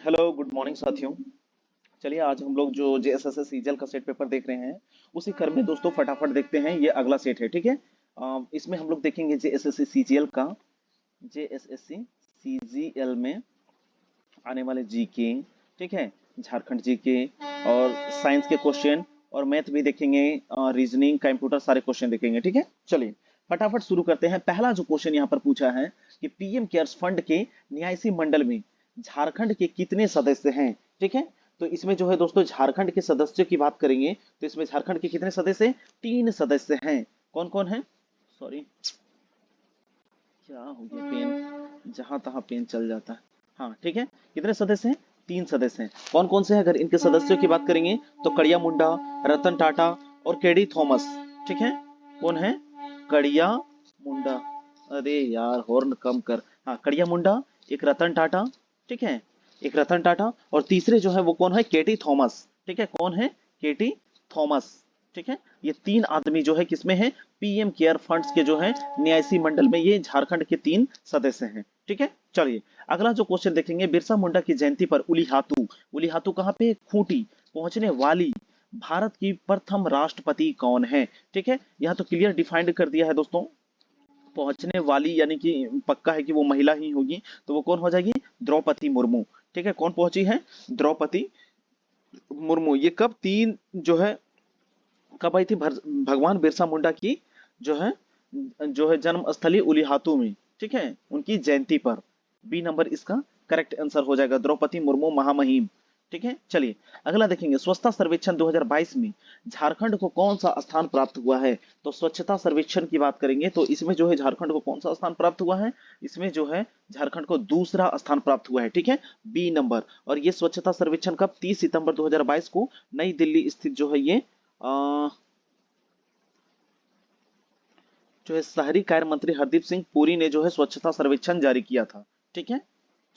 Hello good morning साथियों। चलिए आज हम लोग जो जेएसएससी सीजीएल का सेट पेपर देख रहे हैं उसी क्रम में दोस्तों फटाफट देखते हैं। ये अगला सेट है, ठीक है। इसमें हम लोग देखेंगे जेएसएससी सीजीएल का, जेएसएससी सीजीएल में आने वाले जीके, ठीक है, झारखंड जीके और साइंस के क्वेश्चन और मैथ भी देखेंगे, रीजनिंग, कंप्यूटर, सारे क्वेश्चन देखेंगे, ठीक है। चलिए फटाफट शुरू करते हैं। पहला जो क्वेश्चन यहाँ पर पूछा है कि पीएम केयर्स फंड के न्यासी मंडल में झारखंड के कितने सदस्य हैं, ठीक है। तो इसमें जो है दोस्तों झारखंड के सदस्यों की बात करेंगे तो इसमें झारखंड के कितने सदस्य हैं? 3 सदस्य हैं। कौन कौन है? सॉरी, क्या हो गया, पेन जहां तहां पेन चल जाता है। हाँ ठीक है, कितने सदस्य हैं? 3 सदस्य हैं। कौन कौन से हैं? अगर इनके सदस्यों की बात करेंगे तो कड़िया मुंडा, रतन टाटा और केडी थॉमस, ठीक है। कौन है? कड़िया मुंडा। अरे यार हॉर्न कम कर। हाँ, कड़िया मुंडा, एक रतन टाटा, ठीक है, एक रतन टाटा और तीसरे जो है वो कौन है? केटी थॉमस, ठीक है। कौन है? केटी थॉमस, ठीक है। ये 3 आदमी जो है किसमें है? पीएम केयर फंड्स के जो है न्यासी मंडल में, ये झारखंड के 3 सदस्य हैं, ठीक है। चलिए अगला जो क्वेश्चन देखेंगे, बिरसा मुंडा की जयंती पर उलीहातू, उलीहातू कहाँ पे? खूंटी पहुंचने वाली भारत की प्रथम राष्ट्रपति कौन है, ठीक है। यहाँ तो क्लियर डिफाइंड कर दिया है दोस्तों। पहुंचने वाली यानी कि पक्का है कि वो महिला ही होगी, तो वो कौन हो जाएगी? द्रौपदी मुर्मू, ठीक है। कौन पहुंची है? द्रौपदी मुर्मू। ये कब तीन जो है कब आई थी? भगवान बिरसा मुंडा की जो है जन्म स्थली उलीहातू में, ठीक है, उनकी जयंती पर। बी नंबर इसका करेक्ट आंसर हो जाएगा, द्रौपदी मुर्मू महामहिम, ठीक है। चलिए अगला देखेंगे, स्वच्छता सर्वेक्षण 2022 में झारखंड को कौन सा स्थान प्राप्त हुआ है? तो स्वच्छता सर्वेक्षण की बात करेंगे तो इसमें जो है झारखंड को कौन सा स्थान प्राप्त हुआ है? इसमें जो है झारखंड को दूसरा स्थान प्राप्त हुआ है, ठीक है, बी नंबर। और ये स्वच्छता सर्वेक्षण कब? 30 सितंबर 2022 को नई दिल्ली स्थित जो है ये जो है शहरी कार्य मंत्री हरदीप सिंह पुरी ने जो है स्वच्छता सर्वेक्षण जारी किया था, ठीक है।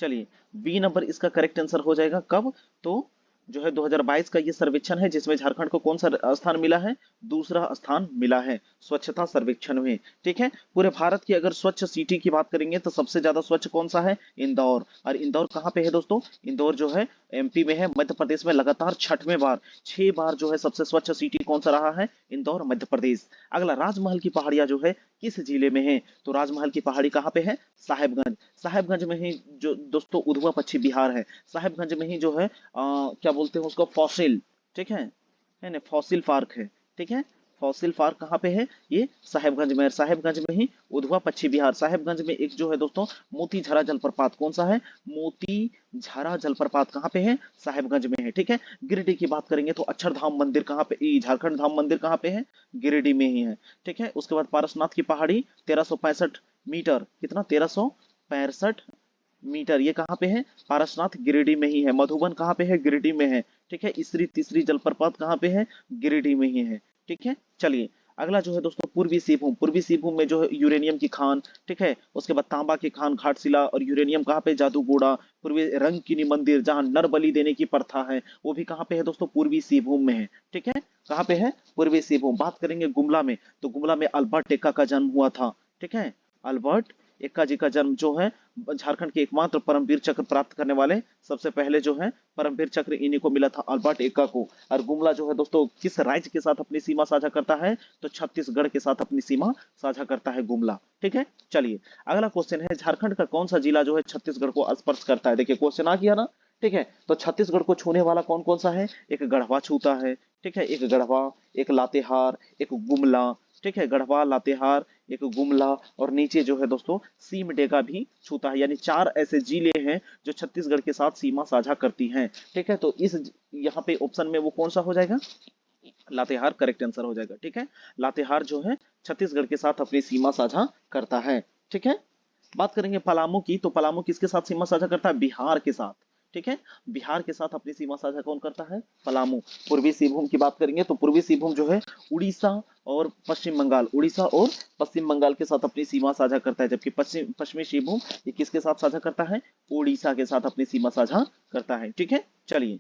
चलिए बी नंबर इसका करेक्ट आंसर हो जाएगा। कब? तो जो है 2022 का ये सर्वेक्षण है जिसमें झारखंड को कौन सा स्थान मिला है? दूसरा स्थान मिला है स्वच्छता सर्वेक्षण में, ठीक है। पूरे भारत की अगर स्वच्छ सिटी की बात करेंगे तो सबसे ज्यादा स्वच्छ कौन सा है? इंदौर। और इंदौर कहाँ पे है दोस्तों? इंदौर जो है एमपी में है, मध्य प्रदेश में लगातार 6वें बार, 6 बार जो है सबसे स्वच्छ सिटी कौन सा रहा है? इंदौर, मध्य प्रदेश। अगला, राजमहल की पहाड़ियां जो है किस जिले में है? तो राजमहल की पहाड़ी कहाँ पे है? साहेबगंज। साहेबगंज में ही जो दोस्तों उधवा पश्चिम बिहार है, साहेबगंज में ही जो है क्या बोलते हैं उसको? फॉसिल, ठीक है ना, फॉसिल पार्क है, ठीक है। फॉसिल पार्क कहाँ पे है? ये साहेबगंज में। साहेबगंज में ही उधवा पश्चिम बिहार। साहेबगंज में एक जो है दोस्तों मोती झरा जलप्रपात, कौन सा है? मोती झरा जलप्रपात कहाँ पे है? साहेबगंज में है, ठीक है। गिरिडीह की बात करेंगे तो अक्षरधाम मंदिर कहाँ पे? झारखंड धाम मंदिर कहाँ पे है? गिरिडीह में ही है, ठीक है। उसके बाद पारसनाथ की पहाड़ी 1365 मीटर, कितना? 1365 मीटर, ये कहाँ पे है? पारसनाथ गिरिडीह में ही है। मधुबन कहाँ पे है? गिरिडीह में है, ठीक है। इसरी तीसरी जलप्रपात कहाँ पे है? गिरिडीह में ही है, ठीक है। चलिए अगला जो है दोस्तों पूर्वी सिंहभूम, पूर्वी सिंहभूम में जो है यूरेनियम की खान, ठीक है। उसके बाद तांबा की खान, घाटशिला और यूरेनियम कहाँ पे? जादूगोड़ा। पूर्वी रंगकिनी मंदिर जहाँ नर बलि देने की प्रथा है वो भी कहाँ पे है दोस्तों? पूर्वी सिंहभूम में है, ठीक है। कहाँ पे है? पूर्वी सिंहभूम। बात करेंगे गुमला में तो गुमला में अल्बर्ट एक्का का जन्म हुआ था, ठीक है। अल्बर्ट एक्का जी का जन्म जो है, झारखंड के एकमात्र परमवीर चक्र प्राप्त करने वाले सबसे पहले जो है परमवीर चक्र इन्हीं को मिला था, अल्बर्ट एक्का को। और गुमला जो है दोस्तों किस राज्य के साथ अपनी सीमा साझा करता है? तो छत्तीसगढ़ के साथ अपनी सीमा साझा करता है गुमला, ठीक है। चलिए अगला क्वेश्चन है, झारखंड का कौन सा जिला जो है छत्तीसगढ़ को स्पर्श करता है? देखिए क्वेश्चन आ गया ना, ठीक है। तो छत्तीसगढ़ को छूने वाला कौन कौन सा है? एक गढ़वा छूता है, ठीक है, एक गढ़वा, एक लातेहार, एक गुमला, ठीक है। गढ़वा, लातेहार, एक गुमला और नीचे जो है दोस्तों सिमडेगा भी छूता है। यानी 4 ऐसे जिले हैं जो छत्तीसगढ़ के साथ सीमा साझा करती हैं, ठीक है। तो इस यहाँ पे ऑप्शन में वो कौन सा हो जाएगा? लातेहार करेक्ट आंसर हो जाएगा, ठीक है। लातेहार जो है छत्तीसगढ़ के साथ अपनी सीमा साझा करता है, ठीक है। बात करेंगे पलामू की, तो पलामू किसके साथ सीमा साझा करता है? बिहार के साथ, ठीक है। बिहार के साथ अपनी सीमा साझा कौन करता है? पलामू। पूर्वी सिंहभूम की बात करेंगे तो पूर्वी सिंहभूम जो है उड़ीसा और पश्चिम बंगाल, उड़ीसा और पश्चिम बंगाल के साथ अपनी सीमा साझा करता है। जबकि पश्चिमी सिंहभूम ये किसके साथ साझा करता है? उड़ीसा के साथ अपनी सीमा साझा करता है, ठीक है। चलिए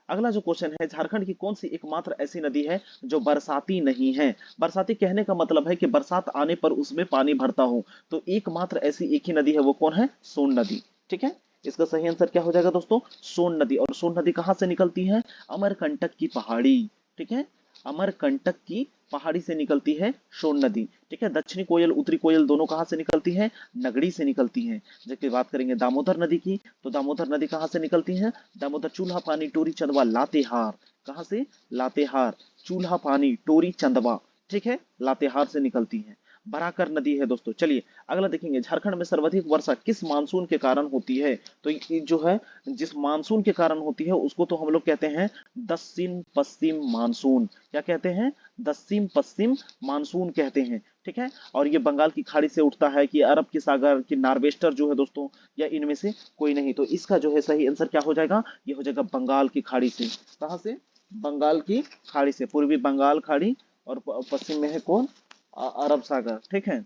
अगला जो क्वेश्चन है, झारखंड की कौन सी एकमात्र ऐसी नदी है जो बरसाती नहीं है? बरसाती कहने का मतलब है कि बरसात आने पर उसमें पानी भरता हो, तो एकमात्र ऐसी एक ही नदी है, वो कौन है? सोन नदी, ठीक है। इसका सही आंसर क्या हो जाएगा दोस्तों? सोन नदी। और सोन नदी कहां से निकलती है? अमरकंटक की पहाड़ी। ठीक है, अमरकंटक की पहाड़ी से निकलती है सोन नदी। ठीक है, दक्षिणी कोयल उत्तरी कोयल दोनों कहां से निकलती है? नगड़ी से निकलती हैं। जबकि बात करेंगे दामोदर नदी की, तो दामोदर नदी कहां से निकलती है? दामोदर चूल्हा पानी टोरी चंदवा लातेहार। कहां से? लातेहार। चूल्हा पानी टोरी चंदवा, ठीक है, लातेहार से निकलती है। बराकर नदी है दोस्तों। चलिए अगला देखेंगे, झारखंड में सर्वाधिक वर्षा किस मानसून के कारण होती है? तो ये जो है, जिस मानसून के कारण होती है उसको तो हम लोग कहते हैं दक्षिण पश्चिम मानसून। क्या कहते हैं? दक्षिण पश्चिम मानसून कहते हैं। ठीक है, और ये बंगाल की खाड़ी से उठता है कि अरब की सागर की नार्वेस्टर जो है दोस्तों, या इनमें से कोई नहीं। तो इसका जो है सही आंसर क्या हो जाएगा? ये हो जाएगा बंगाल की खाड़ी से। कहां से? बंगाल की खाड़ी से। पूर्वी बंगाल खाड़ी और पश्चिम में है कौन? अरब सागर। ठीक है,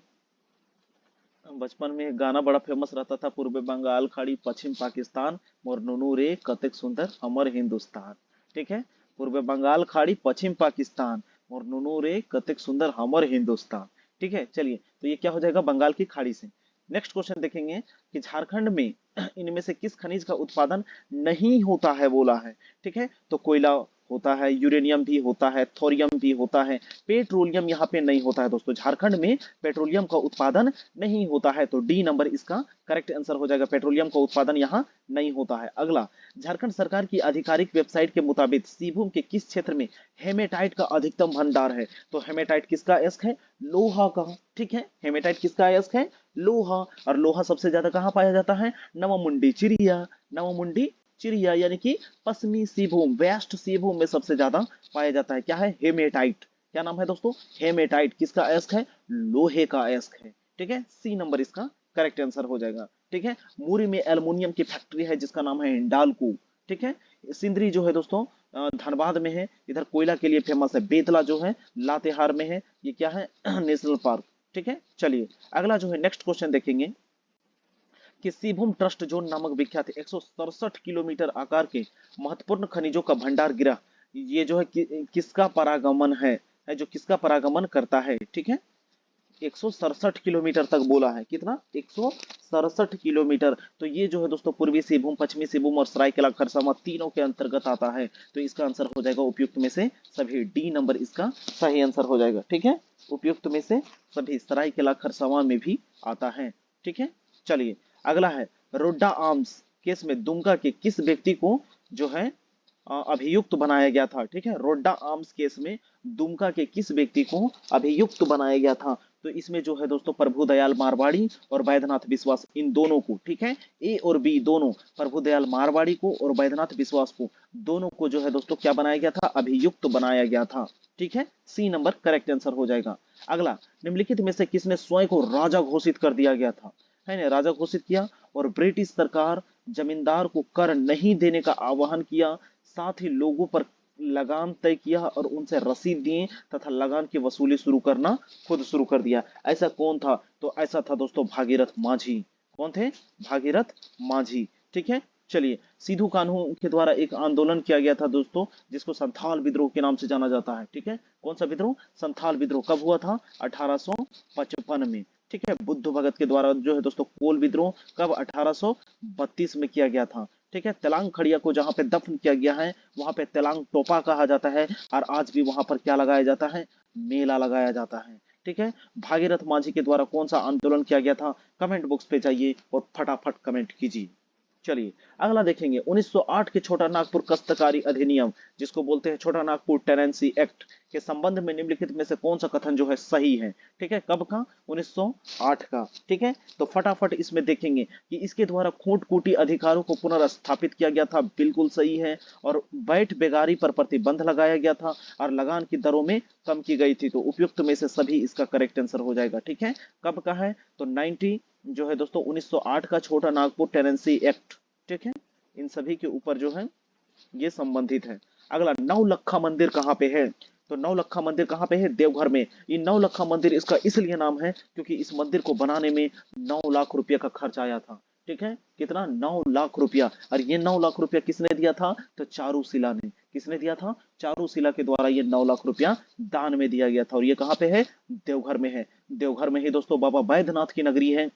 बचपन में एक गाना बड़ा फेमस रहता था, पूर्व बंगाल खाड़ी पश्चिम पाकिस्तान, मोर नुनू रे कतेक सुंदर हमर हिंदुस्तान। ठीक है, पूर्व बंगाल खाड़ी पश्चिम पाकिस्तान, मोर नुनू रे कतेक सुंदर हमर हिंदुस्तान। ठीक है, चलिए तो ये क्या हो जाएगा? बंगाल की खाड़ी से। नेक्स्ट क्वेश्चन देखेंगे कि झारखंड में इनमें से किस खनिज का उत्पादन नहीं होता है बोला है। ठीक है, तो कोयला होता है, यूरेनियम भी होता है, थोरियम भी होता है, पेट्रोलियम यहाँ पे नहीं होता है दोस्तों। झारखंड में पेट्रोलियम का उत्पादन नहीं होता है, तो डी नंबर इसका करेक्ट आंसर हो जाएगा। पेट्रोलियम का उत्पादन यहाँ नहीं होता है। अगला, झारखंड सरकार की आधिकारिक वेबसाइट के मुताबिक सिंहभूम के किस क्षेत्र में हेमेटाइट का अधिकतम भंडार है? तो हेमेटाइट किसका अयस्क है? लोहा का। ठीक है, हेमेटाइट किसका अयस्क है? लोहा। और लोहा सबसे ज्यादा कहाँ पाया जाता है? नवामुंडी चिड़िया। नवामुंडी चिड़िया यानी कि पश्चिमी सिंहभूम, वेस्ट सिंहभूम में सबसे ज्यादा पाया जाता है। क्या है? हेमेटाइट। क्या नाम है दोस्तों? हेमेटाइट। किसका अयस्क है? लोहे का अयस्क है। ठीक है, सी नंबर इसका करेक्ट आंसर हो जाएगा। ठीक है, मुरी में एल्युमिनियम की फैक्ट्री है जिसका नाम है हिंडाल्को। ठीक है, सिंदरी जो है दोस्तों धनबाद में है, इधर कोयला के लिए फेमस है। बेतला जो है लातेहार में है। ये क्या है? National park. ठीक है, चलिए अगला जो है नेक्स्ट क्वेश्चन देखेंगे कि सिंहभूम ट्रस्ट जोन नामक विख्यात 167 किलोमीटर आकार के महत्वपूर्ण खनिजों का भंडार गिरा, ये जो है किसका परागमन है जो किसका परागमन करता है? ठीक है, 167 किलोमीटर तक बोला है। कितना? 167 किलोमीटर। तो ये जो है दोस्तों पूर्वी सिंहभूम, पश्चिमी सिंहभूम और सरायकेला खरसावां तीनों के अंतर्गत आता है। तो इसका आंसर हो जाएगा उपयुक्त में से सभी। डी नंबर इसका सही आंसर हो जाएगा। ठीक है, उपयुक्त में से सभी, सरायकेला खरसावां में भी आता है। ठीक है, चलिए अगला है, रोड्डा आर्म्स केस में दुमका के किस व्यक्ति को जो है अभियुक्त बनाया गया था? ठीक है, रोड्डा आर्म्स केस में दुमका के किस व्यक्ति को अभियुक्त बनाया गया था? तो इसमें जो है दोस्तों प्रभुदयाल मारवाड़ी और वैद्यनाथ विश्वास, इन दोनों को, ठीक है, ए और बी दोनों, प्रभुदयाल मारवाड़ी को और वैद्यनाथ विश्वास को, दोनों को जो है दोस्तों क्या बनाया गया था? अभियुक्त बनाया गया था। ठीक है, सी नंबर करेक्ट आंसर हो जाएगा। अगला, निम्नलिखित में से किसने स्वयं को राजा घोषित कर दिया गया था? है ना, राजा घोषित किया और ब्रिटिश सरकार जमींदार को कर नहीं देने का आह्वान किया, साथ ही लोगों पर लगान तय किया और उनसे रसीद दिए तथा लगान की वसूली शुरू करना खुद शुरू कर दिया। ऐसा कौन था? तो ऐसा था दोस्तों भागीरथ माझी। कौन थे? भागीरथ माझी। ठीक है, चलिए सिद्धू कान्हू के द्वारा एक आंदोलन किया गया था दोस्तों, जिसको संथाल विद्रोह के नाम से जाना जाता है। ठीक है, कौन सा विद्रोह? संथाल विद्रोह। कब हुआ था? 1855 में। ठीक है, बुद्ध भगत के द्वारा जो है दोस्तों कोल विद्रोह कब? 1832 में किया गया था। ठीक है, तेलांग खड़िया को जहां पे दफन किया गया है वहां पे तेलांग टोपा कहा जाता है, और आज भी वहां पर क्या लगाया जाता है? मेला लगाया जाता है। ठीक है, भागीरथ माझी के द्वारा कौन सा आंदोलन किया गया था? कमेंट बॉक्स पे जाइए और फटाफट कमेंट कीजिए। चलिए अगला देखेंगे, 1908 के छोटा नागपुर काश्तकारी अधिनियम, जिसको बोलते हैं छोटा नागपुर टेनेंसी एक्ट, के संबंध में निम्नलिखित में से कौन सा कथन जो है सही है? ठीक है, कब का? 1908 का। ठीक है, तो फटाफट इसमें देखेंगे कि इसके द्वारा खूंट कूटी अधिकारों को पुनर्स्थापित किया गया था, बिल्कुल सही है। और बैठ बेगारी पर प्रतिबंध लगाया गया था और लगान की दरों में कम की गई थी। तो उपयुक्त में से सभी इसका करेक्ट आंसर हो जाएगा। ठीक है, कब का है? तो 90 जो है दोस्तों 1908 का छोटा नागपुर टेनेंसी एक्ट। ठीक है, इन सभी के ऊपर जो है ये संबंधित है। अगला, नौलखा मंदिर कहाँ पे है? तो नौलखा मंदिर कहाँ पे है? देवघर में। ये नौलखा मंदिर इसका इसलिए नाम है क्योंकि इस मंदिर को बनाने में 9 लाख रुपया का खर्च आया था। ठीक है, कितना? 9 लाख रुपया। और ये 9 लाख रुपया किसने दिया था? तो चारूशिला ने। किसने दिया था? चारूशिला के द्वारा ये 9 लाख रुपया दान में दिया गया था। और ये कहाँ पे है? देवघर में है। देवघर में ही दोस्तों बाबा बैद्यनाथ की नगरी है।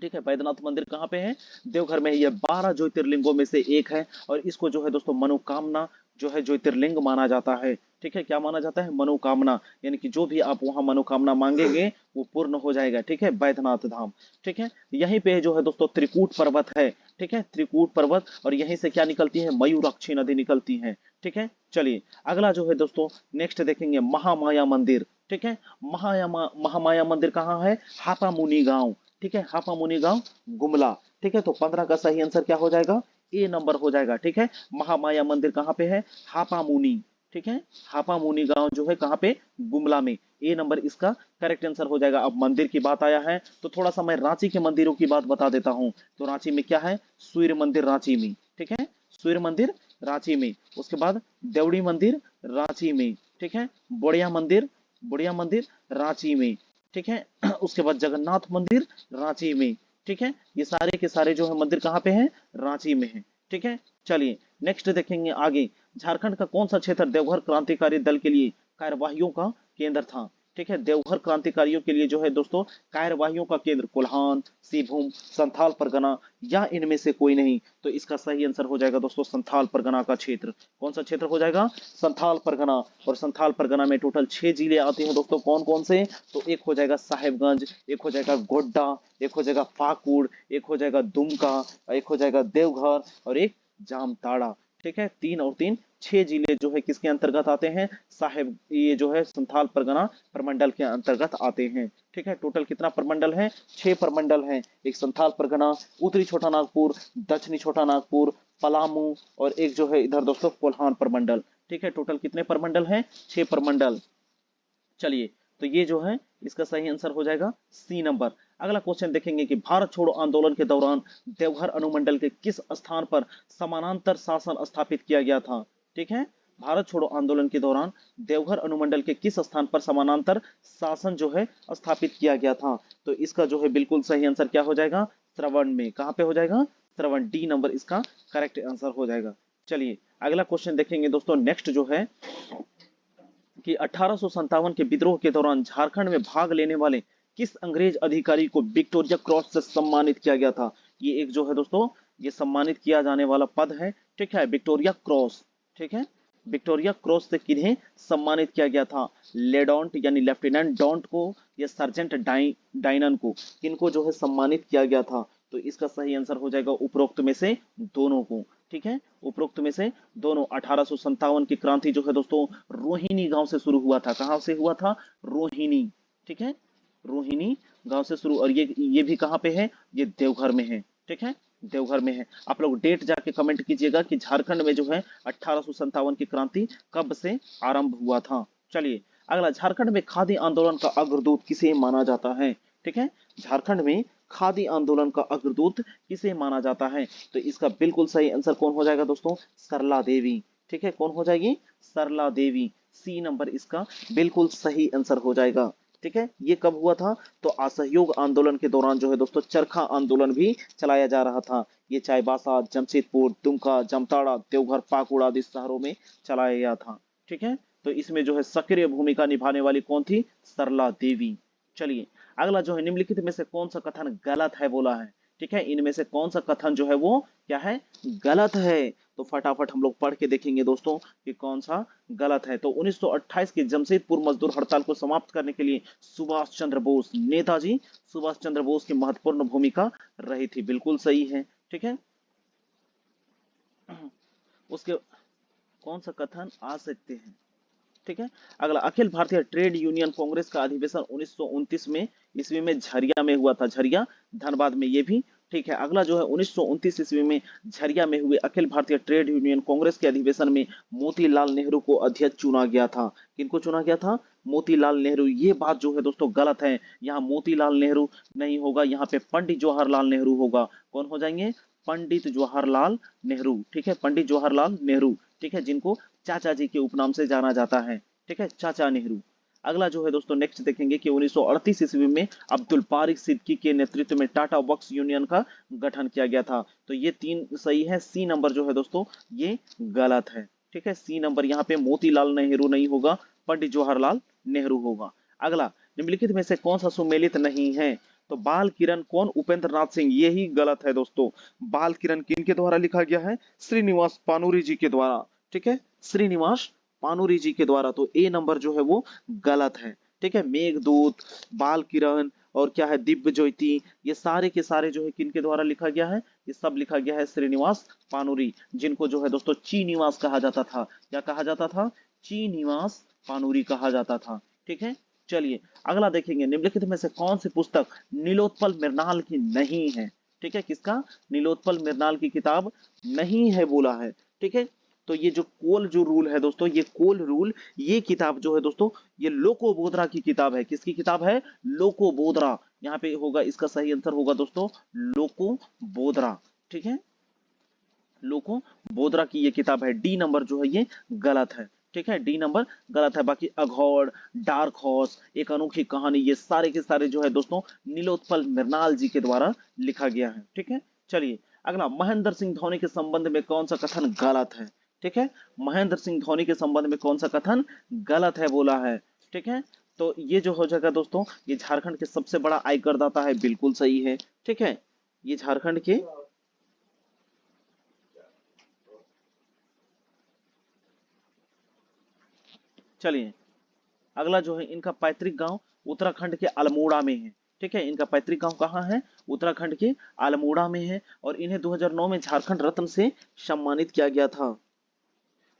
ठीक है, बैद्यनाथ मंदिर कहाँ पे है? देवघर में है। ये 12 ज्योतिर्लिंगों में से एक है और इसको जो है दोस्तों मनोकामना जो है ज्योतिर्लिंग माना जाता है। ठीक है, क्या माना जाता है? मनोकामना, यानी कि जो भी आप वहां मनोकामना मांगेंगे वो पूर्ण हो जाएगा। ठीक है, बैद्यनाथ धाम। ठीक है, यहीं पे जो है दोस्तों त्रिकूट पर्वत है। ठीक है, त्रिकूट पर्वत, और यहीं से क्या निकलती है? मयूराक्षी नदी निकलती है। ठीक है, चलिए अगला जो है दोस्तों नेक्स्ट देखेंगे महामाया मंदिर। ठीक है, महामाया मंदिर कहाँ है? हापा मुनि गांव। ठीक है, हापा मुनि गांव गुमला। ठीक है, तो 15 का सही आंसर क्या हो जाएगा? ए नंबर हो जाएगा। ठीक है, महामाया मंदिर कहाँ पे है? हापा मुनि। ठीक है, हापा मुनि गांव जो है कहाँ पे? गुमला में। ए नंबर इसका करेक्ट आंसर हो जाएगा। अब मंदिर की बात आया है तो थोड़ा सा मैं रांची के मंदिरों की बात बता देता हूं। तो रांची में क्या है? सूर्य मंदिर रांची में। ठीक है, सूर्य मंदिर रांची में। उसके बाद देवड़ी मंदिर रांची में। ठीक है, बुढ़िया मंदिर रांची में। ठीक है, उसके बाद जगन्नाथ मंदिर रांची में। ठीक है, ये सारे के सारे जो है मंदिर कहाँ पे हैं? रांची में है। ठीक है, चलिए नेक्स्ट देखेंगे आगे। झारखंड का कौन सा क्षेत्र देवघर क्रांतिकारी दल के लिए कार्यवाहियों का केंद्र था? ठीक है, देवघर क्रांतिकारियों के लिए जो है दोस्तों कार्यवाहियों का केंद्र कोल्हान, सिंहभूम, संथाल परगना या इनमें से कोई नहीं। तो इसका सही आंसर हो जाएगा दोस्तों संथाल परगना का क्षेत्र। कौन सा क्षेत्र हो जाएगा? संथाल परगना। और संथाल परगना में टोटल 6 जिले आते हैं दोस्तों। कौन कौन से? तो एक हो जाएगा साहेबगंज, एक हो जाएगा गोड्डा, एक हो जाएगा पाकुड़, एक हो जाएगा दुमका, एक हो जाएगा देवघर और एक जामताड़ा। ठीक है, 3 और 3 6 जिले जो है किसके अंतर्गत आते हैं? साहेब ये जो है संथाल परगना प्रमंडल के अंतर्गत आते हैं। ठीक है, टोटल कितना प्रमंडल है? 6 प्रमंडल हैं। एक संथाल परगना, उत्तरी छोटा नागपुर, दक्षिणी छोटा नागपुर, पलामू और एक जो है इधर दोस्तों कोल्हान प्रमंडल। ठीक है, टोटल कितने प्रमंडल हैं? 6 प्रमंडल। चलिए, तो ये जो है इसका सही आंसर हो जाएगा सी नंबर। अगला क्वेश्चन देखेंगे कि भारत छोड़ो आंदोलन के दौरान देवघर अनुमंडल के किस स्थान पर समानांतर शासन स्थापित किया गया था? ठीक है, भारत छोड़ो आंदोलन के दौरान देवघर अनुमंडल के किस स्थान पर समानांतर शासन जो है स्थापित किया गया था? तो इसका जो है बिल्कुल सही आंसर क्या हो जाएगा? श्रवण में। कहां पे हो जाएगा? श्रवण, डी नंबर इसका करेक्ट आंसर हो जाएगा। चलिए अगला क्वेश्चन देखेंगे दोस्तों नेक्स्ट जो है कि 1857 के विद्रोह के दौरान झारखंड में भाग लेने वाले किस अंग्रेज अधिकारी को विक्टोरिया क्रॉस से सम्मानित किया गया था? ये एक जो है दोस्तों ये सम्मानित किया जाने वाला पद है। ठीक है, विक्टोरिया क्रॉस। ठीक है, विक्टोरिया क्रॉस से किन्हें सम्मानित किया गया था? लेडोंट यानी लेफ्टिनेंट डोंट को या सर्जेंट डाइनन को, किनको जो है सम्मानित किया गया था? तो इसका सही आंसर हो जाएगा उपरोक्त में से दोनों को। ठीक है, उपरोक्त में से दोनों। 1857 की क्रांति जो है दोस्तों रोहिणी गांव से शुरू हुआ था। कहां से हुआ था? रोहिणी। ठीक है, रोहिणी गांव से शुरू। और ये भी कहां पे है? ये देवघर में है। ठीक है, देवघर में है। आप लोग डेट जाके कमेंट कीजिएगा कि झारखंड में जो है 1857 की क्रांति कब से आरंभ हुआ था। चलिए अगला, झारखंड में खादी आंदोलन का अग्रदूत किसे माना जाता है? ठीक है, झारखंड में खादी आंदोलन का अग्रदूत किसे माना जाता है? तो इसका बिल्कुल सही आंसर कौन हो जाएगा दोस्तों? सरला देवी। ठीक है, कौन हो जाएगी? सरला देवी। सी नंबर इसका बिल्कुल सही आंसर हो जाएगा। ठीक है, ये कब हुआ था? तो असहयोग आंदोलन के दौरान जो है दोस्तों चरखा आंदोलन भी चलाया जा रहा था। ये चाईबासा, जमशेदपुर, दुमका, जामताड़ा, देवघर, पाकुड़ आदि शहरों में चलाया गया था। ठीक है, तो इसमें जो है सक्रिय भूमिका निभाने वाली कौन थी? सरला देवी। चलिए अगला जो है निम्नलिखित में से कौन सा कथन गलत है बोला है? ठीक है, इनमें से कौन सा कथन जो है वो क्या है? गलत है। तो फटाफट हम लोग पढ़ के देखेंगे दोस्तों कि कौन सा गलत है। तो 1928 की जमशेदपुर मजदूर हड़ताल को समाप्त करने के लिए सुभाष चंद्र बोस, नेताजी सुभाष चंद्र बोस की महत्वपूर्ण भूमिका रही थी। बिल्कुल सही है। ठीक है, उसके कौन सा कथन आ सकते हैं? ठीक है, अगला, अखिल भारतीय ट्रेड यूनियन कांग्रेस का अधिवेशन 1929 में ईस्वी में झरिया में हुआ था। झरिया धनबाद में। ये भी ठीक है। अगला जो है 1929 ईस्वी में झरिया में हुए अखिल भारतीय ट्रेड यूनियन कांग्रेस के अधिवेशन में मोतीलाल नेहरू को अध्यक्ष चुना गया था। किनको चुना गया था? मोतीलाल नेहरू। ये बात जो है दोस्तों गलत है। यहाँ मोतीलाल नेहरू नहीं होगा, यहाँ पे पंडित जवाहरलाल नेहरू होगा। कौन हो जाएंगे? पंडित जवाहरलाल नेहरू। ठीक है, पंडित जवाहरलाल नेहरू। ठीक है, जिनको चाचा जी के उपनाम से जाना जाता है। ठीक है, चाचा नेहरू। अगला जो है दोस्तों नेक्स्ट देखेंगे कि 1938 ईस्वी में अब्दुल बारिक सिद्दीकी के नेतृत्व में टाटा वर्क्स यूनियन का गठन किया गया था। तो ये 3 सही है। सी नंबर जो है दोस्तों ये गलत है। ठीक है, सी नंबर यहाँ पे मोतीलाल नेहरू नहीं होगा, पंडित जवाहरलाल नेहरू होगा। अगला, निम्नलिखित में से कौन सा सुमेलित नहीं है? तो बाल किरण कौन? उपेंद्र नाथ सिंह। यही गलत है दोस्तों। बाल किरण किन के द्वारा लिखा गया है? श्रीनिवास पानूरी जी के द्वारा। ठीक है, श्रीनिवास पानूरी जी के द्वारा। तो ए नंबर जो है वो गलत है। ठीक है, मेघदूत, बाल किरण और क्या है दिव्य ज्योति, ये सारे के सारे जो है किन के द्वारा लिखा गया है? ये सब लिखा गया है श्रीनिवास पानूरी, जिनको जो है दोस्तों चीनिवास कहा जाता था। क्या कहा जाता था? चीनिवास पानूरी कहा जाता था। ठीक है, चलिए अगला देखेंगे, निम्नलिखित में से कौन सी पुस्तक नीलोत्पल मृणाल की नहीं है? ठीक है, किसका? नीलोत्पल मृणाल की किताब नहीं है बोला है। ठीक है, तो ये जो कोल जो रूल है दोस्तों, ये कोल रूल, ये किताब जो है दोस्तों, ये लोको बोधरा की किताब है। किसकी किताब है? लोको बोधरा। यहाँ पे होगा, इसका सही आंसर होगा दोस्तों लोको बोधरा। ठीक है, लोको बोधरा की ये किताब है। डी नंबर जो है ये गलत है। ठीक है, डी नंबर गलत है। बाकी अघौड़, डार्क हॉर्स, एक अनोखी कहानी, ये सारे के सारे जो है दोस्तों नीलोत्पल मृणाल जी के द्वारा लिखा गया है। ठीक है, चलिए अगला, महेंद्र सिंह धोनी के संबंध में कौन सा कथन गलत है? ठीक है, महेंद्र सिंह धोनी के संबंध में कौन सा कथन गलत है बोला है? ठीक है, तो ये जो हो जाएगा दोस्तों, ये झारखंड के सबसे बड़ा आयकरदाता है, बिल्कुल सही है। ठीक है, ये झारखंड के, चलिए अगला जो है, इनका पैतृक गांव उत्तराखंड के अल्मोड़ा में है। ठीक है, इनका पैतृक गांव कहाँ है? उत्तराखंड के अल्मोड़ा में है। और इन्हें 2009 में झारखंड रत्न से सम्मानित किया गया था।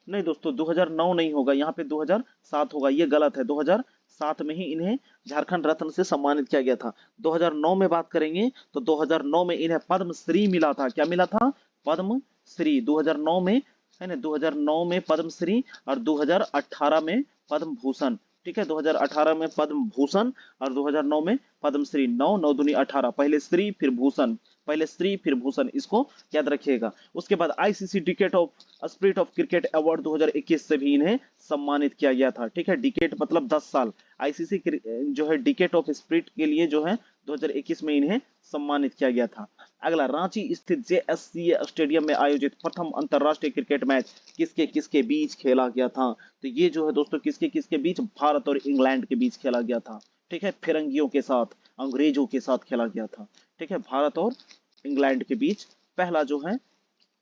नहीं दोस्तों, 2009 नहीं होगा, यहाँ पे 2007 होगा, ये गलत है। 2007 में ही इन्हें झारखंड रत्न से सम्मानित किया गया था। 2009 में बात करेंगे तो 2009 में इन्हें पद्मश्री मिला था। क्या मिला था? पद्मश्री 2009 में, है ना, 2009 में पद्मश्री और 2018 में पद्म भूषण। ठीक है, 2018 में पद्म भूषण और 2009 में पद्मश्री। 9 9 दूनी 18, पहले श्री फिर भूषण, पहले श्री फिर भूषण, इसको याद रखिएगा। उसके बाद ICC decade of spirit of cricket award 2021 से भी इन्हें सम्मानित किया गया था। ठीक है, डिकेट मतलब 10 साल। आईसीसी जो है डिकेट ऑफ स्पिरिट के लिए जो है 2021 में इन्हें सम्मानित किया गया था। अगला, रांची स्थित जेएससीए स्टेडियम में आयोजित प्रथम अंतरराष्ट्रीय क्रिकेट मैच किसके किसके बीच खेला गया था? तो ये जो है दोस्तों किसके किसके बीच? भारत और इंग्लैंड के बीच खेला गया था। ठीक है, फिरंगियों के साथ, अंग्रेजों के साथ खेला गया था। ठीक है, भारत और इंग्लैंड के बीच पहला जो है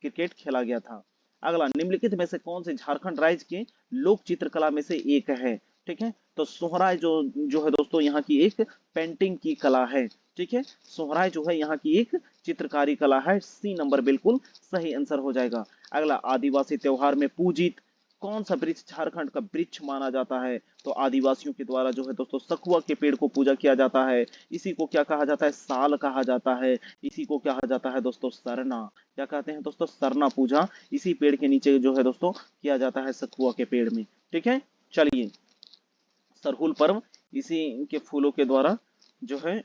क्रिकेट खेला गया था। अगला, निम्नलिखित में से कौन से झारखंड राज्य के लोक चित्रकला में से एक है? ठीक है, तो सोहराय जो है दोस्तों यहाँ की एक पेंटिंग की कला है। ठीक है, सोहराय जो है यहाँ की एक चित्रकारी कला है। सी नंबर बिल्कुल सही आंसर हो जाएगा। अगला, आदिवासी त्योहार में पूजित कौन सा वृक्ष झारखंड का वृक्ष माना जाता है? तो आदिवासियों के द्वारा जो है दोस्तों सखुआ के पेड़ को पूजा किया जाता है। इसी को क्या कहा जाता है? साल कहा जाता है। इसी को कहा जाता है दोस्तों सरना। क्या कहते हैं दोस्तों? सरना पूजा इसी पेड़ के नीचे जो है दोस्तों किया जाता है, सखुआ के पेड़ में। ठीक है, चलिए सरहुल पर्व इसी के फूलों के द्वारा जो है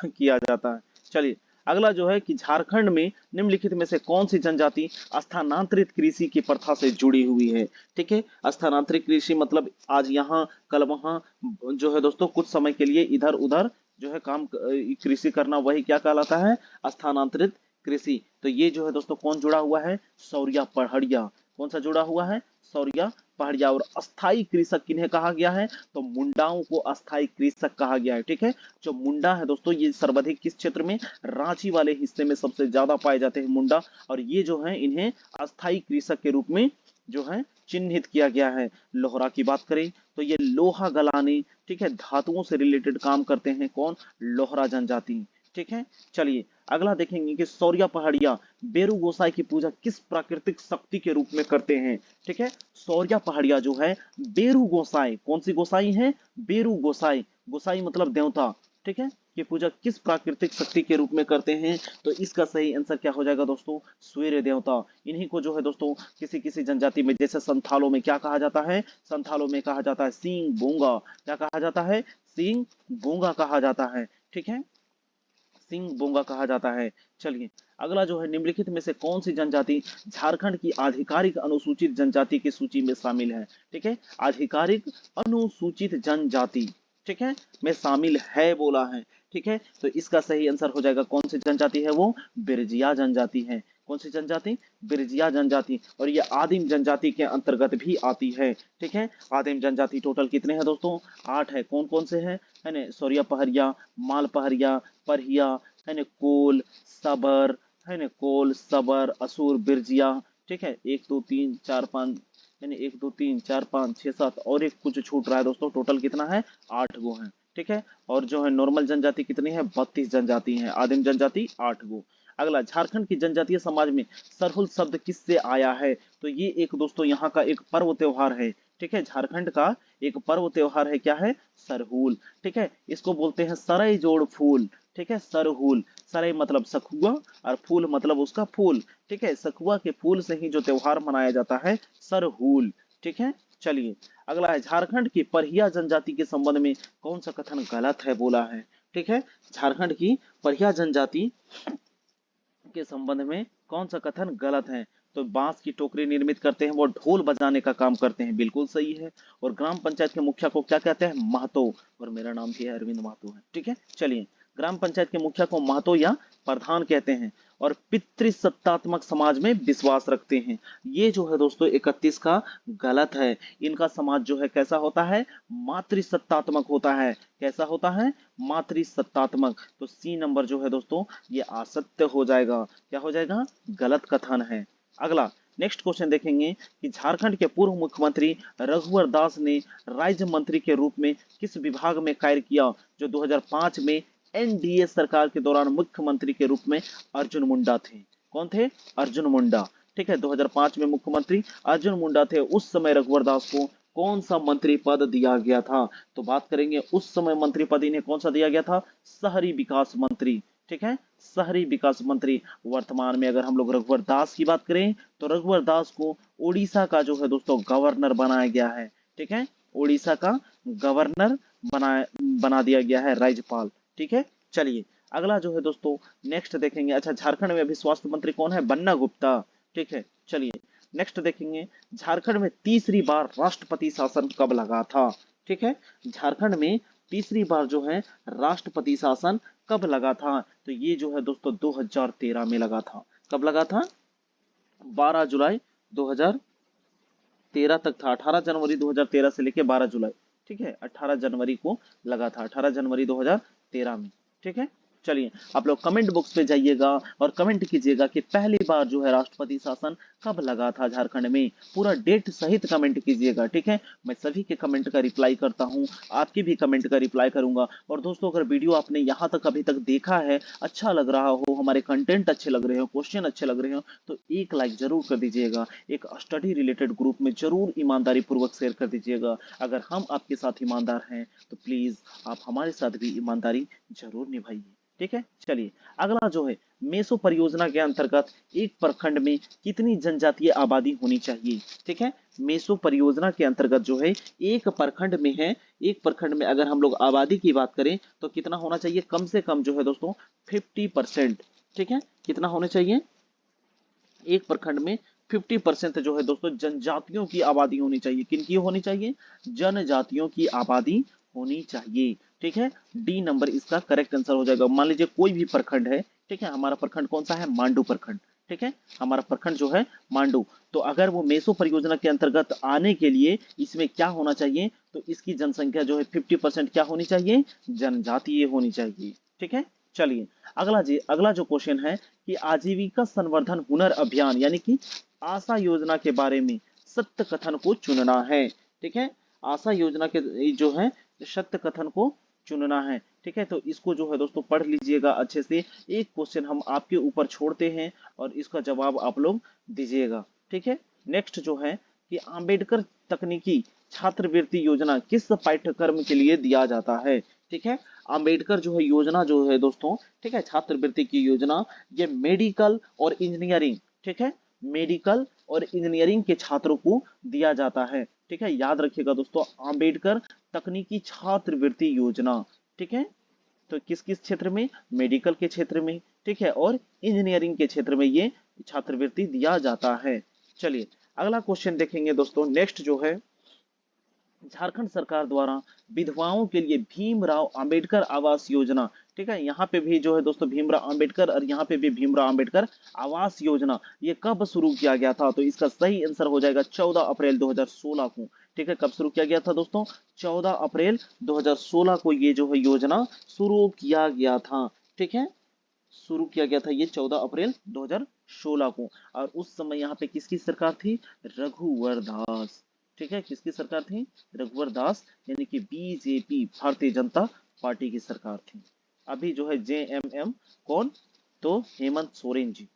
किया जाता है। चलिए अगला जो है कि झारखंड में निम्नलिखित में से कौन सी जनजाति स्थानांतरित कृषि की प्रथा से जुड़ी हुई है? ठीक है, स्थानांतरित कृषि मतलब आज यहाँ कल वहाँ जो है दोस्तों कुछ समय के लिए इधर उधर जो है काम कृषि करना, वही क्या कहलाता है? स्थानांतरित कृषि। तो ये जो है दोस्तों कौन जुड़ा हुआ है? सौरिया पहाड़िया। कौन सा जुड़ा हुआ है? सौरिया पहाड़िया। और अस्थाई कृषक किन्हें कहा गया है? तो मुंडाओं को अस्थाई कृषक कहा गया है। ठीक है, जो मुंडा है दोस्तों, ये सर्वाधिक किस क्षेत्र में? रांची वाले हिस्से में सबसे ज्यादा पाए जाते हैं मुंडा। और ये जो है इन्हें अस्थाई कृषक के रूप में जो है चिन्हित किया गया है। लोहरा की बात करें तो ये लोहा गलाने, ठीक है, धातुओं से रिलेटेड काम करते हैं। कौन? लोहरा जनजाति। ठीक है, चलिए अगला देखेंगे कि सौरिया पहाड़िया बेरू गोसाई की पूजा किस प्राकृतिक शक्ति के रूप में करते हैं? ठीक है, सौरिया पहाड़िया जो है बेरू गोसाई, कौन सी गोसाई है? बेरू गोसाई। गोसाई मतलब देवता। ठीक है, ये पूजा किस प्राकृतिक शक्ति के रूप में करते हैं? तो इसका सही आंसर क्या हो जाएगा दोस्तों? सूर्य देवता। इन्हीं को जो है दोस्तों किसी किसी जनजाति में, जैसे संथालों में क्या कहा जाता है? संथालों में कहा जाता है सिंह बूंगा। क्या कहा जाता है? सिंह बूंगा कहा जाता है। ठीक है, सिंह बोंगा कहा जाता है। चलिए अगला जो है, निम्नलिखित में से कौन सी जनजाति झारखंड की आधिकारिक अनुसूचित जनजाति की सूची में शामिल है? ठीक है, आधिकारिक अनुसूचित जनजाति, ठीक है, में शामिल है बोला है। ठीक है, तो इसका सही आंसर हो जाएगा कौन सी जनजाति है? वो बिरजिया जनजाति है। कौन सी जनजाति? बिरजिया जनजाति, और ये आदिम जनजाति के अंतर्गत भी आती है। ठीक है, आदिम जनजाति टोटल कितने हैं दोस्तों? 8 है। कौन कौन से हैं? है ना, सौरिया पहरिया, माल पहरिया, परहिया, है ना, कोल, सबर, है ना, कोल, सबर, असुर, बिरजिया। ठीक है, 1 2 3 4 5, यानी 1 2 3 4 5 6 7 और एक कुछ छूट रहा है दोस्तों, टोटल कितना है? 8 गो है। ठीक है, और जो है नॉर्मल जनजाति कितनी है? 32 जनजाति है। आदिम जनजाति 8 गो। अगला, झारखंड की जनजातीय समाज में सरहुल शब्द किससे आया है? तो ये एक दोस्तों यहाँ का एक पर्व त्योहार है। ठीक है, झारखंड का एक पर्व त्योहार है, क्या है? सरहुल। ठीक है, इसको बोलते हैं सरई जोड़ फूल। ठीक है, सरहुल। सरई मतलब सखुआ और फूल मतलब उसका फूल। ठीक है, सखुआ के फूल से ही जो त्योहार मनाया जाता है, सरहुल। ठीक है, चलिए अगला है, झारखंड की परहिया जनजाति के संबंध में कौन सा कथन गलत है बोला है? ठीक है, झारखंड की परहिया जनजाति के संबंध में कौन सा कथन गलत है? तो बांस की टोकरी निर्मित करते हैं, वो ढोल बजाने का काम करते हैं, बिल्कुल सही है। और ग्राम पंचायत के मुखिया को क्या कहते हैं? महतो। और मेरा नाम भी अरविंद महतो है। ठीक है, चलिए ग्राम पंचायत के मुखिया को महतो या प्रधान कहते हैं। और पितृसत्तात्मक समाज में विश्वास रखते हैं। ये जो है दोस्तों 31 का गलत है। इनका समाज जो है कैसा होता है? मातृसत्तात्मक होता है। कैसा होता है? मातृसत्तात्मक। तो सी नंबर जो है दोस्तों ये असत्य हो जाएगा। क्या हो जाएगा? गलत कथन है। अगला नेक्स्ट क्वेश्चन देखेंगे कि झारखंड के पूर्व मुख्यमंत्री रघुवर दास ने राज्य मंत्री के रूप में किस विभाग में कार्य किया, जो 2005 में एनडीए सरकार के दौरान मुख्यमंत्री के रूप में अर्जुन मुंडा थे? कौन थे? अर्जुन मुंडा। ठीक है, 2005 में मुख्यमंत्री अर्जुन मुंडा थे। उस समय रघुवर दास को कौन सा मंत्री पद दिया गया था? तो बात करेंगे उस समय मंत्री पद इन्हें कौन सा दिया गया था? शहरी विकास मंत्री। ठीक है, शहरी विकास मंत्री। वर्तमान में अगर हम लोग रघुवर दास की बात करें तो रघुवर दास को उड़ीसा का जो है दोस्तों गवर्नर बनाया गया है। ठीक है, उड़ीसा का गवर्नर बना दिया गया है, राज्यपाल। ठीक है, चलिए अगला जो है दोस्तों नेक्स्ट देखेंगे। अच्छा, झारखंड में अभी स्वास्थ्य मंत्री कौन है? बन्ना गुप्ता। ठीक है, चलिए नेक्स्ट देखेंगे, झारखंड में तीसरी बार राष्ट्रपति शासन कब लगा था? ठीक है, झारखंड में तीसरी बार जो है राष्ट्रपति शासन कब लगा था? तो ये जो है दोस्तों 2013 में लगा था। कब लगा था? 12 जुलाई 2013 तक था। 18 जनवरी 2013 से लेके 12 जुलाई। ठीक है, 18 जनवरी को लगा था, 18 जनवरी 2013 में। ठीक है, चलिए आप लोग कमेंट बॉक्स पे जाइएगा और कमेंट कीजिएगा कि पहली बार जो है राष्ट्रपति शासन कब लगा था झारखंड में। पूरा डेट सहित कमेंट कीजिएगा। ठीक है, मैं सभी के कमेंट का रिप्लाई करता हूं, आपकी भी कमेंट का रिप्लाई करूंगा। और दोस्तों अगर वीडियो आपने यहां तक अभी तक देखा है, अच्छा लग रहा हो, हमारे कंटेंट अच्छे लग रहे हो, क्वेश्चन अच्छे लग रहे हो, तो एक लाइक जरूर कर दीजिएगा। एक स्टडी रिलेटेड ग्रुप में जरूर ईमानदारी पूर्वक शेयर कर दीजिएगा। अगर हम आपके साथ ईमानदार हैं तो प्लीज आप हमारे साथ भी ईमानदारी जरूर निभाइए। ठीक है, चलिए अगला जो है, मेसो परियोजना के अंतर्गत एक प्रखंड में कितनी जनजातीय आबादी होनी चाहिए? ठीक है, मेसो परियोजना के अंतर्गत जो है एक प्रखंड में है, एक प्रखंड में अगर हम लोग आबादी की बात करें तो कितना होना चाहिए? कम से कम जो है दोस्तों 50%। ठीक है, कितना होना चाहिए? एक प्रखंड में 50% जो है दोस्तों जनजातियों की आबादी होनी चाहिए। किनकी होनी चाहिए? जनजातियों की आबादी होनी चाहिए। ठीक है, डी नंबर इसका करेक्ट आंसर हो जाएगा। मान लीजिए कोई भी प्रखंड है, ठीक है, हमारा प्रखंड कौन सा है? मांडू प्रखंड। ठीक है, हमारा प्रखंड जो है मांडू, तो अगर वो मेसो परियोजना के अंतर्गत आने के लिए इसमें क्या होना चाहिए? तो इसकी जनसंख्या जो है 50% क्या होनी चाहिए? जनजातीय होनी चाहिए। ठीक है, चलिए अगला जो क्वेश्चन है कि आजीविका संवर्धन हुनर अभियान यानी कि आशा योजना के बारे में सत्य कथन को चुनना है। ठीक है, आशा योजना के जो है सत्य कथन को चुनना है। ठीक है, तो इसको जो है दोस्तों पढ़ लीजिएगा अच्छे से। एक क्वेश्चन हम आपके ऊपर छोड़ते हैं और इसका जवाब आप लोग दीजिएगा। ठीक है, नेक्स्ट जो है कि अंबेडकर तकनीकी छात्रवृत्ति योजना किस पाठ्यक्रम के लिए दिया जाता है? ठीक है, अंबेडकर जो है योजना जो है दोस्तों, ठीक है, छात्रवृत्ति की योजना, ये मेडिकल और इंजीनियरिंग, ठीक है, मेडिकल और इंजीनियरिंग के छात्रों को दिया जाता है। ठीक है, याद रखिएगा दोस्तों, अंबेडकर तकनीकी छात्रवृत्ति योजना। ठीक है, तो किस किस क्षेत्र में? मेडिकल के क्षेत्र में, ठीक है, और इंजीनियरिंग के क्षेत्र में ये छात्रवृत्ति दिया जाता है। चलिए अगला क्वेश्चन देखेंगे दोस्तों। नेक्स्ट जो है, झारखंड सरकार द्वारा विधवाओं के लिए भीमराव अंबेडकर आवास योजना, ठीक है, यहाँ पे भी जो है दोस्तों भीमराव अंबेडकर और यहाँ पे भी भीमराव अंबेडकर आवास योजना ये कब शुरू किया गया था? तो इसका सही आंसर हो जाएगा 14 अप्रैल 2016 को। ठीक है, कब शुरू किया गया था दोस्तों? 14 अप्रैल 2016 को ये जो है योजना शुरू किया गया था। ठीक है, शुरू किया गया था ये 14 अप्रैल 2016 को। और उस समय यहाँ पे किसकी सरकार थी? रघुवर दास। ठीक है, किसकी सरकार थी? रघुवर दास, यानी कि बीजेपी, भारतीय जनता पार्टी की सरकार थी। अभी जो है जेएमएम कौन? तो हेमंत सोरेन जी।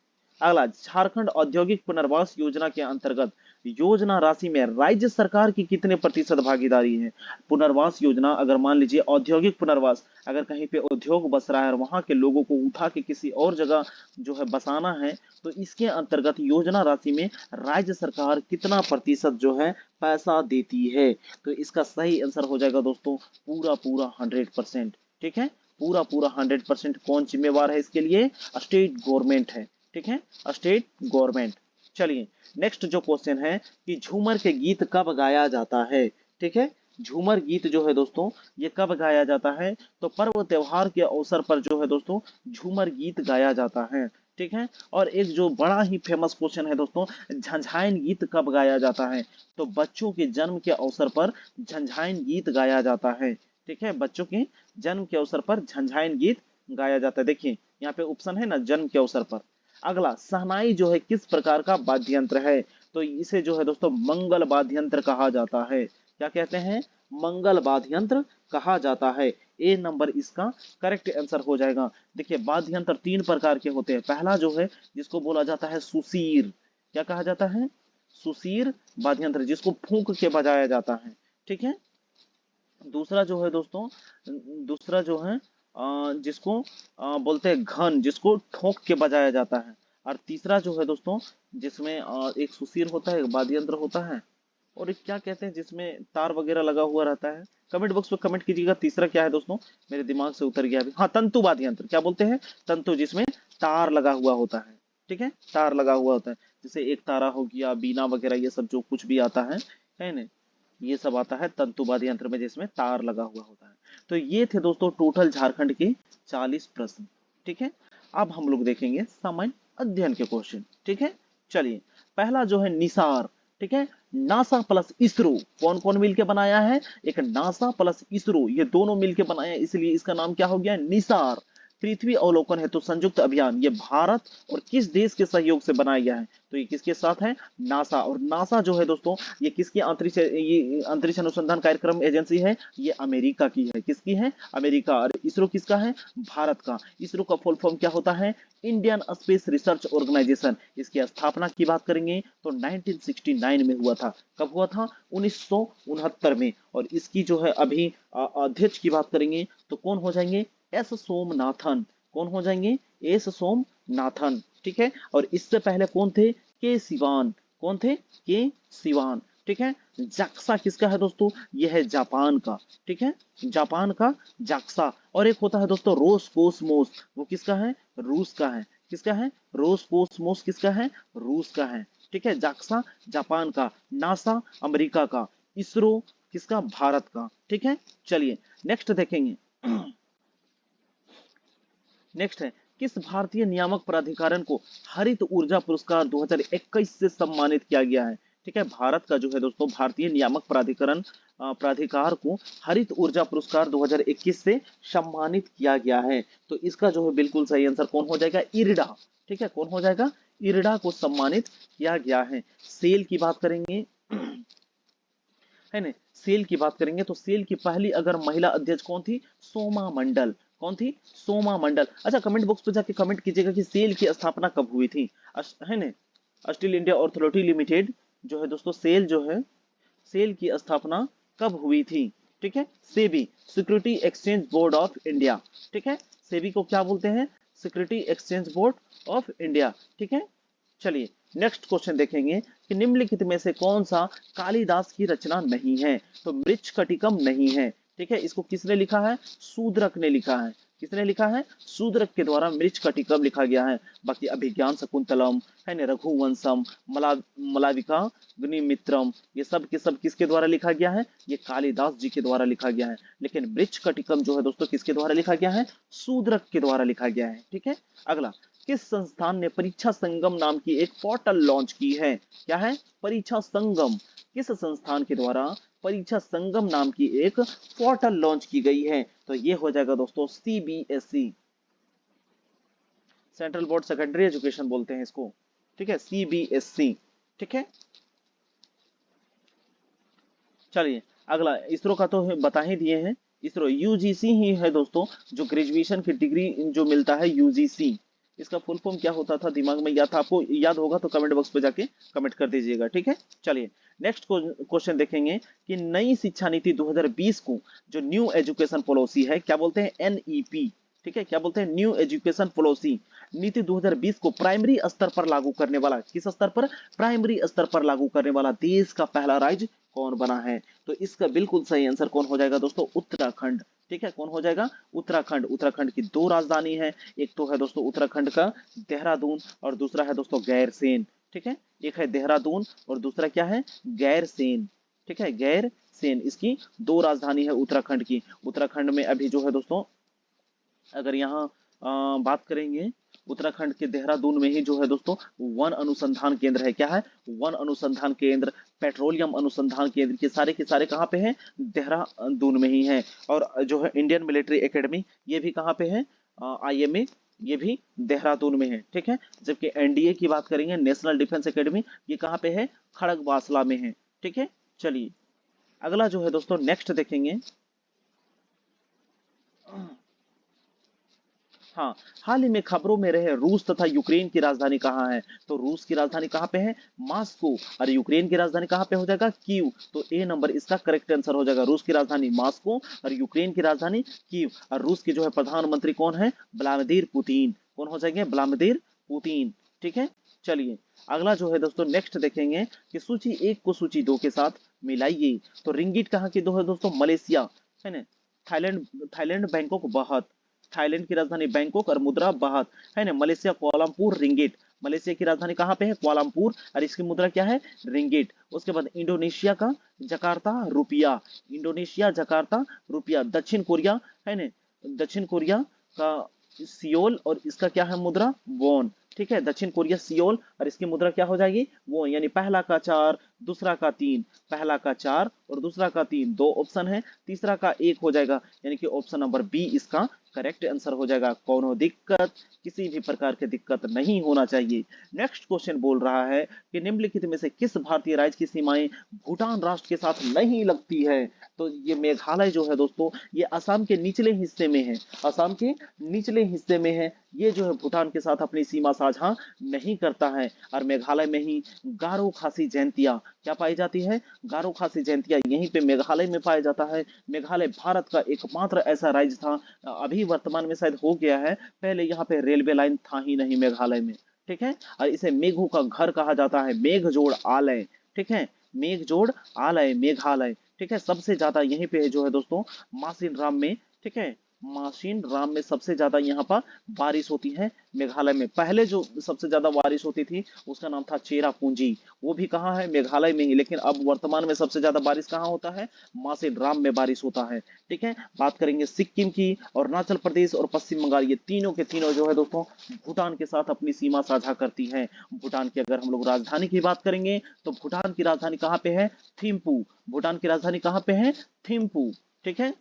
अगला, झारखंड औद्योगिक पुनर्वास योजना के अंतर्गत योजना राशि में राज्य सरकार की कितने प्रतिशत भागीदारी है? पुनर्वास योजना, अगर मान लीजिए औद्योगिक पुनर्वास, अगर कहीं पे उद्योग बस रहा है और वहां के लोगों को उठा के किसी और जगह जो है बसाना है, तो इसके अंतर्गत योजना राशि में राज्य सरकार कितना प्रतिशत जो है पैसा देती है? तो इसका सही आंसर हो जाएगा दोस्तों पूरा पूरा 100%। ठीक है, पूरा पूरा 100%। कौन जिम्मेवार है इसके लिए? स्टेट गवर्नमेंट है। ठीक है, स्टेट गवर्नमेंट। चलिए नेक्स्ट जो क्वेश्चन है कि झूमर के गीत कब गाया जाता है? ठीक है, झूमर गीत जो है दोस्तों ये कब गाया जाता है? तो पर्व त्योहार के अवसर पर जो है दोस्तों झूमर गीत गाया जाता है। ठीक है, और एक जो बड़ा ही फेमस क्वेश्चन है दोस्तों, झंझायन गीत कब गाया जाता है? तो बच्चों के जन्म के अवसर पर झंझायन गीत गाया जाता है। ठीक है, बच्चों के जन्म के अवसर पर झंझायन गीत गाया जाता है। देखिए यहाँ पे ऑप्शन है ना, जन्म के अवसर पर। अगला, शहनाई जो है किस प्रकार का वाद्य यंत्र है? तो इसे जो है दोस्तों मंगल वाद्य यंत्र कहा जाता है। क्या कहते हैं? मंगल वाद्य यंत्र कहा जाता है। ए नंबर इसका करेक्ट आंसर हो जाएगा। देखिए वाद्य यंत्र 3 प्रकार के होते हैं। पहला जो है जिसको बोला जाता है सुसीर। क्या कहा जाता है? सुसीर वाद्य यंत्र, जिसको फूंक के बजाया जाता है। ठीक है, दूसरा जो है दोस्तों, दूसरा जो है जिसको बोलते हैं घन, जिसको ठोक के बजाया जाता है। और तीसरा जो है दोस्तों जिसमें एक सुसीर होता है, एक वाद्य यंत्र होता है, और एक क्या कहते हैं जिसमें तार वगैरह लगा हुआ रहता है। कमेंट बॉक्स में कमेंट कीजिएगा तीसरा क्या है दोस्तों, मेरे दिमाग से उतर गया अभी। हाँ, तंतु वाद्य यंत्र। क्या बोलते हैं? तंतु, जिसमें तार लगा हुआ होता है। ठीक है, तार लगा हुआ होता है, जैसे एक तारा हो गया, बीना वगैरह, ये सब जो कुछ भी आता है ना, ये सब आता है तंतुवाद यंत्र में, जिसमें तार लगा हुआ होता है। तो ये थे दोस्तों टोटल झारखंड के 40 प्रश्न। ठीक है, अब हम लोग देखेंगे सामान्य अध्ययन के क्वेश्चन। ठीक है, चलिए पहला जो है निसार। ठीक है, नासा प्लस इसरो कौन कौन मिलके बनाया है? एक नासा प्लस इसरो, ये दोनों मिलके बनाया, इसलिए इसका नाम क्या हो गया? निसार। पृथ्वी अवलोकन हेतु संयुक्त अभियान, ये भारत और किस देश के सहयोग से बनाया गया है? तो ये किसके साथ है? नासा। और नासा जो है दोस्तों ये किसकी अंतरिक्ष अनुसंधान कार्यक्रम एजेंसी है? ये अमेरिका की है। किसकी है? अमेरिका। और इसरो किसका है? भारत का। इसरो का फुल फॉर्म क्या होता है? Indian Space Research Organisation. इसकी स्थापना की बात करेंगे तो 1969 में हुआ था। कब हुआ था? 1969 में। और इसकी जो है अभी अध्यक्ष की बात करेंगे तो कौन हो जाएंगे? एस सोमनाथन। कौन हो जाएंगे? एस सोमनाथन। ठीक है, और इससे पहले कौन थे? के सिवान। कौन थे? के सिवान। ठीक है, जाक्सा किसका है दोस्तों? यह है जापान का। ठीक है, जापान का जाक्सा। और एक होता है दोस्तों रोसकोसमोस, वो किसका है? रूस का है। किसका है? रोसकोसमोस किसका है? रूस का है। ठीक है, जाक्सा जापान का, नासा अमेरिका का, इसरो किसका? भारत का। ठीक है, चलिए नेक्स्ट देखेंगे। नेक्स्ट है, किस भारतीय नियामक प्राधिकरण को हरित ऊर्जा पुरस्कार 2021 से सम्मानित किया गया है? ठीक है, भारत का जो है दोस्तों भारतीय नियामक प्राधिकार को हरित ऊर्जा पुरस्कार 2021 से सम्मानित किया गया है। तो इसका जो है बिल्कुल सही आंसर कौन हो जाएगा? इरडा। ठीक है, कौन हो जाएगा? इरडा को सम्मानित किया गया है। सेल की बात करेंगे है ना, सेल की बात करेंगे तो सेल की पहली अगर महिला अध्यक्ष कौन थी? सोमा मंडल। कौन थी? सोमा मंडल। अच्छा, कमेंट बॉक्स पे जाके कमेंट कीजिएगा कि सेल की स्थापना कब हुई थी, है ना। स्टील इंडिया ऑथोरिटी लिमिटेड जो है दोस्तों, सेल जो है, सेल की स्थापना कब हुई थी? ठीक है, SEBI, security exchange board of India. ठीक है, सेबी को क्या बोलते हैं? Security exchange board of India. ठीक है, चलिए नेक्स्ट क्वेश्चन देखेंगे कि निम्नलिखित में से कौन सा कालिदास की रचना नहीं है? तो मृच्छकटिकम नहीं है। ठीक है, इसको किसने लिखा है? शूद्रक ने लिखा है। किसने लिखा है? शूद्रक के द्वारा मृच्छकटिकम लिखा गया है। बाकी अभिज्ञान शकुंतलम है ना, रघुवंशम, मलाविका अग्निमित्रम, ये सब के सब किसके द्वारा लिखा गया है? ये कालिदास जी के द्वारा लिखा गया है। लेकिन मृच्छकटिकम जो है दोस्तों किसके द्वारा लिखा गया है? शूद्रक के द्वारा लिखा गया है। ठीक है, अगला, किस संस्थान ने परीक्षा संगम नाम की एक पोर्टल लॉन्च की है? क्या है? परीक्षा संगम। किस संस्थान के द्वारा परीक्षा संगम नाम की एक पोर्टल लॉन्च की गई है? तो ये हो जाएगा दोस्तों CBSE, central board secondary education बोलते हैं इसको। ठीक है, सीबीएसई। ठीक है, चलिए अगला, इसरो का तो बता ही दिए हैं। इसरो यूजीसी ही है दोस्तों, जो ग्रेजुएशन की डिग्री जो मिलता है यूजीसी। इसका फुल फॉर्म क्या होता था, दिमाग में याद था आपको? याद होगा तो कमेंट बॉक्स पे जाके कमेंट कर दीजिएगा। ठीक है, चलिए नेक्स्ट क्वेश्चन देखेंगे कि नई शिक्षा नीति 2020 को जो न्यू एजुकेशन पॉलिसी है, क्या बोलते हैं? एनईपी। ठीक है, क्या बोलते हैं? न्यू एजुकेशन पॉलिसी नीति 2020 को प्राइमरी स्तर पर लागू करने वाला, किस स्तर पर? प्राइमरी स्तर पर लागू करने वाला देश का पहला राज्य कौन बना है? तो इसका बिल्कुल सही आंसर कौन हो जाएगा दोस्तों? उत्तराखंड। ठीक है, कौन हो जाएगा? उत्तराखंड। उत्तराखंड की दो राजधानी है, एक तो है दोस्तों उत्तराखंड का देहरादून और दूसरा है दोस्तों गैरसेन। ठीक है, एक है देहरादून और दूसरा क्या है? गैरसेन। ठीक है, गैरसेन, इसकी दो राजधानी है उत्तराखंड की। उत्तराखंड में अभी जो है दोस्तों, अगर यहाँ बात करेंगे, उत्तराखंड के देहरादून में ही जो है दोस्तों वन अनुसंधान केंद्र है। क्या है? वन अनुसंधान केंद्र, पेट्रोलियम अनुसंधान केंद्र के सारे कहाँ पे हैं? देहरादून में ही है। और जो है इंडियन मिलिट्री एकेडमी, ये भी कहाँ पे है? आईएमए, ये भी देहरादून में है। ठीक है, जबकि एनडीए की बात करेंगे, नेशनल डिफेंस एकेडमी, ये कहाँ पे है? खड़गवासला में है। ठीक है, चलिए अगला जो है दोस्तों नेक्स्ट देखेंगे। हाँ, हाल ही में खबरों में रहे रूस तथा यूक्रेन की राजधानी कहाँ है? तो रूस की राजधानी कहाँ पे है? मॉस्को। और यूक्रेन की राजधानी कहाँ पे हो जाएगा? कीव। तो ए नंबर इसका करेक्ट आंसर हो जाएगा। रूस की राजधानी मॉस्को और यूक्रेन की राजधानी कीव। और रूस के जो है प्रधानमंत्री कौन है? Vladimir Putin. कौन हो जाएंगे? Vladimir Putin. ठीक है, चलिए अगला जो है दोस्तों नेक्स्ट देखेंगे कि सूची 1 को सूची 2 के साथ मिलाइए। तो रिंगिट कहाँ की दो है दोस्तों? मलेशिया है ना, थाईलैंड, थाईलैंड बैंकॉक बाहत, थाईलैंड की राजधानी बैंकॉक और मुद्रा बाहत है ना, मलेशिया कुआलालंपुर रिंगिट। मलेशिया की राजधानी कहाँ पे है? कुआलालंपुर और इसकी मुद्रा क्या है? रिंगिट। उसके बाद इंडोनेशिया का जकार्ता रुपया, इंडोनेशिया जकार्ता रुपया। दक्षिण कोरिया है ना, दक्षिण कोरिया का सियोल और इसका क्या है मुद्रा? वॉन। ठीक है, दक्षिण कोरिया सियोल और इसकी मुद्रा क्या हो जाएगी? वो, यानी पहला का 4 दूसरा का 3, पहला का 4 और दूसरा का 3, दो ऑप्शन है, तीसरा का 1 हो जाएगा, यानी कि ऑप्शन नंबर बी इसका करेक्ट आंसर हो जाएगा। कोनो दिक्कत, किसी भी प्रकार की दिक्कत नहीं होना चाहिए। नेक्स्ट क्वेश्चन बोल रहा है कि निम्नलिखित में से किस भारतीय राज्य की सीमाएं भूटान राष्ट्र के साथ नहीं लगती है? तो ये मेघालय जो है दोस्तों, ये असम के निचले हिस्से में है, असम के निचले हिस्से में है। ये जो है भूटान के साथ अपनी सीमा साझा नहीं करता है। और मेघालय में ही गारो खासी जयंतिया क्या पाई जाती है? गारो खासी जयंतिया यहीं पे मेघालय में पाया जाता है। मेघालय भारत का एकमात्र ऐसा राज्य था, अभी वर्तमान में शायद हो गया है, पहले यहाँ पे रेलवे लाइन था ही नहीं मेघालय में। ठीक है, और इसे मेघों का घर कहा जाता है, मेघजोड़ आलय। ठीक है, मेघजोड़ आलय मेघालय। ठीक है, सबसे ज्यादा यहीं पे जो है दोस्तों मासिन राम में। ठीक है, मासिन राम में सबसे ज्यादा यहाँ पर बारिश होती है मेघालय में। पहले जो सबसे ज्यादा बारिश होती थी उसका नाम था चेरापूंजी, वो भी कहाँ है? मेघालय में ही। लेकिन अब वर्तमान में सबसे ज्यादा बारिश कहाँ होता है? मासिन राम में बारिश होता है। ठीक है, बात करेंगे सिक्किम की, और अरुणाचल प्रदेश और पश्चिम बंगाल, ये तीनों के तीनों जो है दोस्तों भूटान के साथ अपनी सीमा साझा करती हैं। भूटान की अगर हम लोग राजधानी की बात करेंगे तो भूटान की राजधानी कहाँ पे है? थिम्पू। भूटान की राजधानी कहाँ पे है? थिम्पू। ठीक है,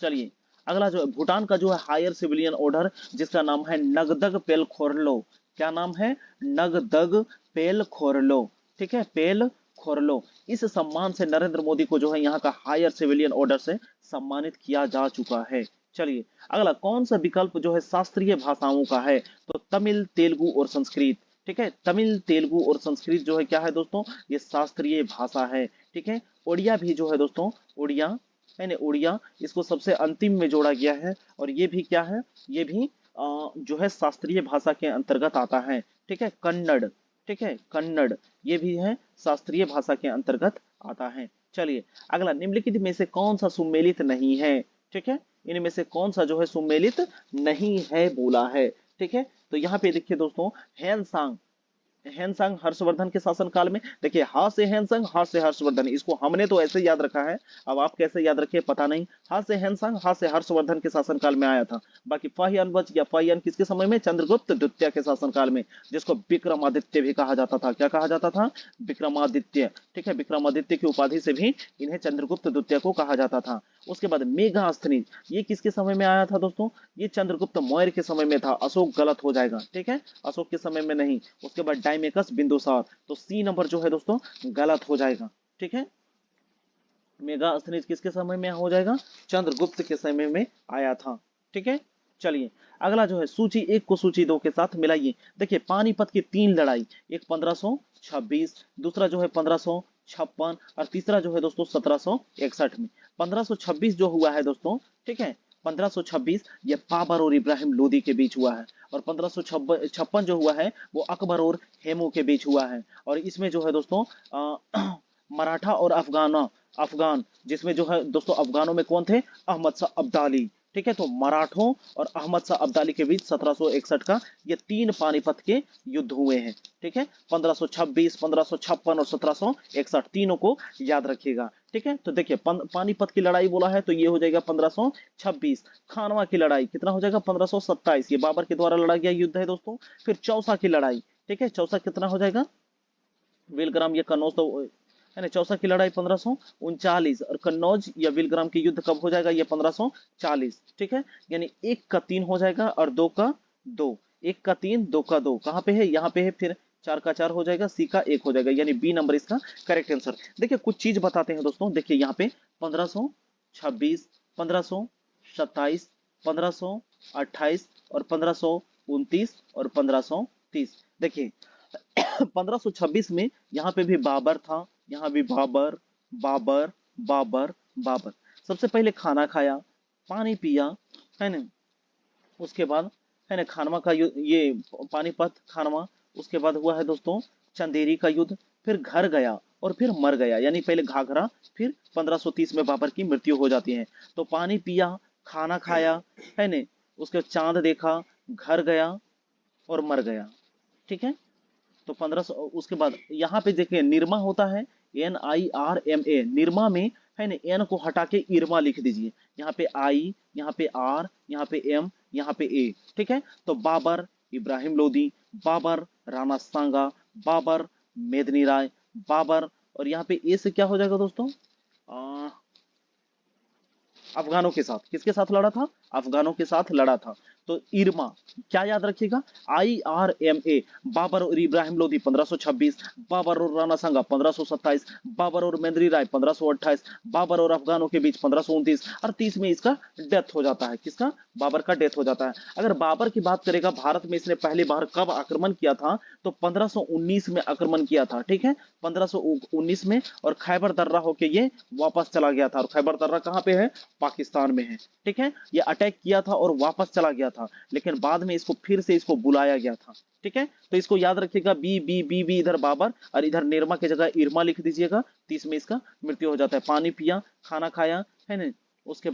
चलिए अगला जो है भूटान का जो है हायर सिविलियन ऑर्डर, जिसका नाम है नगदग पेलखोरलो। क्या नाम है? नगदग पेलखोरलो। ठीक है, पेलखोरलो। इस सम्मान से नरेंद्र मोदी को जो है यहाँ का हायर सिविलियन ऑर्डर से सम्मानित किया जा चुका है। चलिए अगला, कौन सा विकल्प जो है शास्त्रीय भाषाओं का है? तो तमिल, तेलुगु और संस्कृत। ठीक है, तमिल, तेलुगु और संस्कृत जो है क्या है दोस्तों? ये शास्त्रीय भाषा है। ठीक है, उड़िया भी जो है दोस्तों, उड़िया है ना, उड़िया इसको सबसे अंतिम में जोड़ा गया है। और ये भी क्या है? ये भी जो है शास्त्रीय भाषा के अंतर्गत आता है। ठीक है, कन्नड़। ठीक है, कन्नड़ ये भी है शास्त्रीय भाषा के अंतर्गत आता है। चलिए अगला, निम्नलिखित में से कौन सा सुमेलित नहीं है? ठीक है, इनमें से कौन सा जो है सुमेलित नहीं है बोला है। ठीक है, तो यहाँ पे देखिए दोस्तों, हैनसांग, हैनसांग हर्षवर्धन के शासनकाल में, देखिए हा से हैनसांग, हा से हर्षवर्धन, इसको हमने तो ऐसे याद रखा है, अब आप कैसे याद रखे पता नहीं। हा से हैनसांग, हा से हर्षवर्धन के शासनकाल में आया था। बाकी फाहियान बच गया, फाहियान किसके समय में, चंद्रगुप्त द्वितीय के शासनकाल में, जिसको विक्रमादित्य भी कहा जाता था। क्या कहा जाता था, विक्रमादित्य। ठीक है, विक्रमादित्य की उपाधि से भी इन्हें चंद्रगुप्त द्वितीय को कहा जाता था। उसके बाद मेगास्थनीज, ये किसके समय में आया था दोस्तों, ये चंद्रगुप्त मौर्य के समय में था। अशोक गलत हो जाएगा, ठीक है, अशोक के समय में नहीं। उसके बाद डायमेकस बिंदुसार, तो सी नंबर जो है दोस्तों गलत हो जाएगा। ठीक है, मेगास्थनीज किसके समय में हो जाएगा, चंद्रगुप्त के समय में आया था। ठीक है, चलिए अगला जो है सूची एक को सूची दो के साथ मिलाइए। देखिए पानीपत की तीन लड़ाई, एक 1526, दूसरा जो है 1556 और तीसरा जो है दोस्तों 1761 में। 1526 जो हुआ है दोस्तों, ठीक है, 1526 ये बाबर और इब्राहिम लोदी के बीच हुआ है, और 1556 जो हुआ है वो अकबर और हेमू के बीच हुआ है। और इसमें जो है दोस्तों मराठा और अफगान, जिसमें जो है दोस्तों अफगानों में कौन थे, अहमद शाह अब्दाली। ठीक है, तो मराठों और अहमद शाह अब्दाली के बीच 1761 का ये तीन पानीपत के युद्ध हुए हैं। ठीक है, 1526, 1556 और 1761 तीनों को याद रखिएगा। ठीक है, तो देखिए पानीपत की लड़ाई बोला है तो ये हो जाएगा 1526। खानवा की लड़ाई कितना हो जाएगा, 1527, ये बाबर के द्वारा लड़ा गया युद्ध है दोस्तों। फिर चौसा की लड़ाई, ठीक है, चौसा कितना हो जाएगा, विलग्राम या कन्नौज, तो है ना, चौसा की लड़ाई 1539, और कन्नौज या विलग्राम की युद्ध कब हो जाएगा, ये 1540। ठीक है, यानी एक का तीन हो जाएगा और दो का दो, एक का तीन दो का दो, कहाँ पे है, यहाँ पे है, फिर चार का चार हो जाएगा, सी का एक हो जाएगा, यानी बी नंबर इसका करेक्ट आंसर। देखिए कुछ चीज बताते हैं दोस्तों, देखिए यहाँ पे 1526, 1527, 1528 और 1529 और 1530। देखिए 1526 में यहाँ पे भी बाबर था, यहाँ भी बाबर, बाबर, बाबर, बाबर। सबसे पहले खाना खाया, पानी पिया, है ना, उसके बाद है ना खानवा का युद्ध, ये पानीपत खानवा। उसके बाद हुआ है दोस्तों चंदेरी का युद्ध, फिर घर गया और फिर मर गया, यानी पहले घाघरा, फिर 1530 में बाबर की मृत्यु हो जाती है। तो पानी पिया, खाना खाया, है ना, उसके बाद चांद देखा, घर गया और मर गया। ठीक है, तो 1500, उसके बाद यहाँ पे देखिए निरमा होता है, NIRMA, निरमा में है ना एन को हटा के इरमा लिख दीजिए, यहाँ पे आई, यहाँ पे आर, यहाँ पे एम, यहाँ पे ए। ठीक है, तो बाबर इब्राहिम लोदी, बाबर राणा सांगा, बाबर मेदनी राय, बाबर, और यहाँ पे ए से क्या हो जाएगा दोस्तों, अफगानों के साथ, किसके साथ लड़ा था, अफगानों के साथ लड़ा था। तो इरमा क्या याद रखिएगा, IRMA, बाबर और इब्राहिम लोदी 1526, बाबर और राणा सांगा 1527, बाबर और मेंद्री राय 1528, बाबर और अफगानों के बीच 1529 और 30 में इसका डेथ हो जाता है। किसका, बाबर का डेथ हो जाता है। अगर बाबर की बात करेगा भारत में इसने पहली बार कब आक्रमण किया था, तो 1519 में आक्रमण किया था। ठीक है, 1519 में, और खैबर दर्रा होके ये वापस चला गया था, और खैबर दर्रा कहाँ पे है, पाकिस्तान में है। ठीक है, ये अटैक किया था और वापस चला गया था, लेकिन बाद में इसको फिर से इसको बुलाया गया था। ठीक है, तो इसको याद रखिएगा, बी बी बी बी इधर बाबर और इधर निर्मा की जगह इरमा लिख दीजिएगा, 30 में इसका मृत्यु हो जाता है। पानी पिया, खाना खाया, है ना, उसके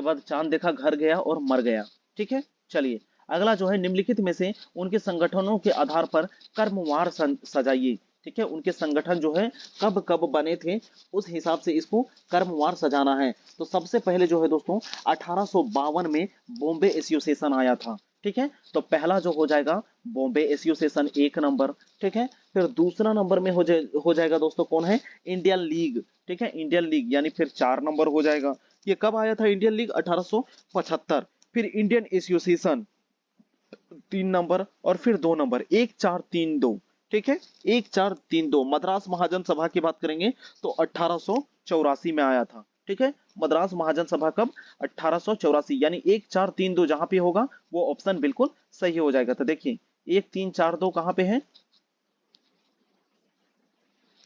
बाद चांद देखा, घर गया और मर गया। ठीक है, चलिए अगला जो है निम्नलिखित में से उनके संगठनों के आधार पर कर्मवार सजाइए। ठीक है, उनके संगठन जो है कब कब बने थे उस हिसाब से इसको कर्मवार सजाना है। तो सबसे पहले जो है दोस्तों 1852 में बॉम्बे एसोसिएशन आया था। ठीक है, तो पहला जो हो जाएगा बॉम्बे एसोसिएशन, एक नंबर। ठीक है, फिर दूसरा नंबर में हो जाएगा दोस्तों कौन है, इंडियन लीग। ठीक है, इंडियन लीग, यानी फिर 4 नंबर हो जाएगा। ये कब आया था इंडियन लीग, 1875। फिर इंडियन एसोसिएशन 3 नंबर, और फिर 2 नंबर, 1432। ठीक है, 1432। मद्रास महाजन सभा की बात करेंगे तो 1884 में आया था। ठीक है, मद्रास महाजन सभा कब, 1884, यानी 1432 जहां पे होगा वो ऑप्शन बिल्कुल सही हो जाएगा। तो देखिए 1342 कहां पे है,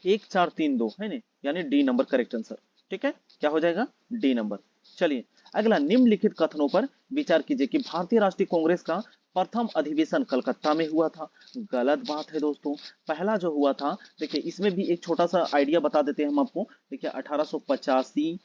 1432 है ना, यानी डी नंबर करेक्ट आंसर। ठीक है, क्या हो जाएगा, डी नंबर। चलिए अगला, निम्नलिखित कथनों पर विचार कीजिए कि भारतीय राष्ट्रीय कांग्रेस का प्रथम अधिवेशन कलकत्ता में हुआ था। गलत बात है दोस्तों, पहला जो हुआ था, देखिए इसमें भी एक छोटा सा आइडिया बता देते हैं हम आपको। देखिए 1885,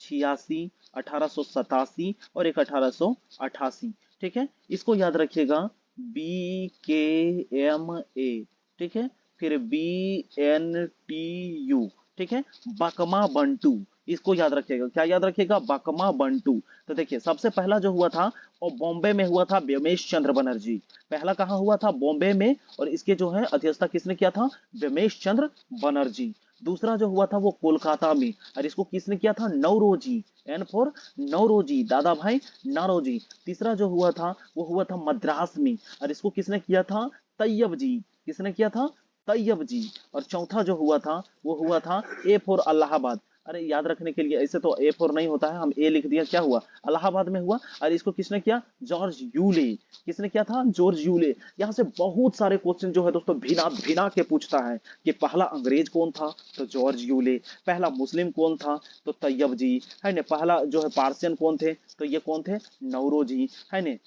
1886, 1887 और एक 1888। ठीक है, इसको याद रखिएगा, BKMA। ठीक है, फिर BNTU। ठीक है, बकमा बंटू, इसको याद रखिएगा। क्या याद रखिएगा? बकमा बंटू। तो देखिए सबसे पहला जो हुआ था वो बॉम्बे में हुआ था, व्योमेश चंद्र बनर्जी। पहला कहाँ हुआ था? बॉम्बे में, और इसके जो है अध्यक्षता किसने किया था? व्योमेश चंद्र बनर्जी। दूसरा जो हुआ था वो कोलकाता में, और इसको किसने किया था? नौरोजी, एन फॉर नौरोजी, दादा भाई नौरोजी। तीसरा जो हुआ था वो हुआ था मद्रास में, और इसको किसने किया था? तैयब जी। किसने किया था? तैयब जी। और चौथा जो हुआ था वो हुआ था ए फॉर इलाहाबाद। अरे याद रखने के लिए ऐसे तो ए फॉर नहीं होता है, हम ए लिख दिया, क्या हुआ? इलाहाबाद में हुआ। और इसको किसने किया? George Yule. किसने किया था? George Yule. यहाँ से बहुत सारे क्वेश्चन जो है दोस्तों भिना भिना के पूछता है कि पहला अंग्रेज कौन था? तो जॉर्ज यूले। पहला मुस्लिम कौन था? तो तैयब जी, है ना। पहला जो है पार्सियन कौन थे? तो ये कौन थे? नौरोजी, है ना।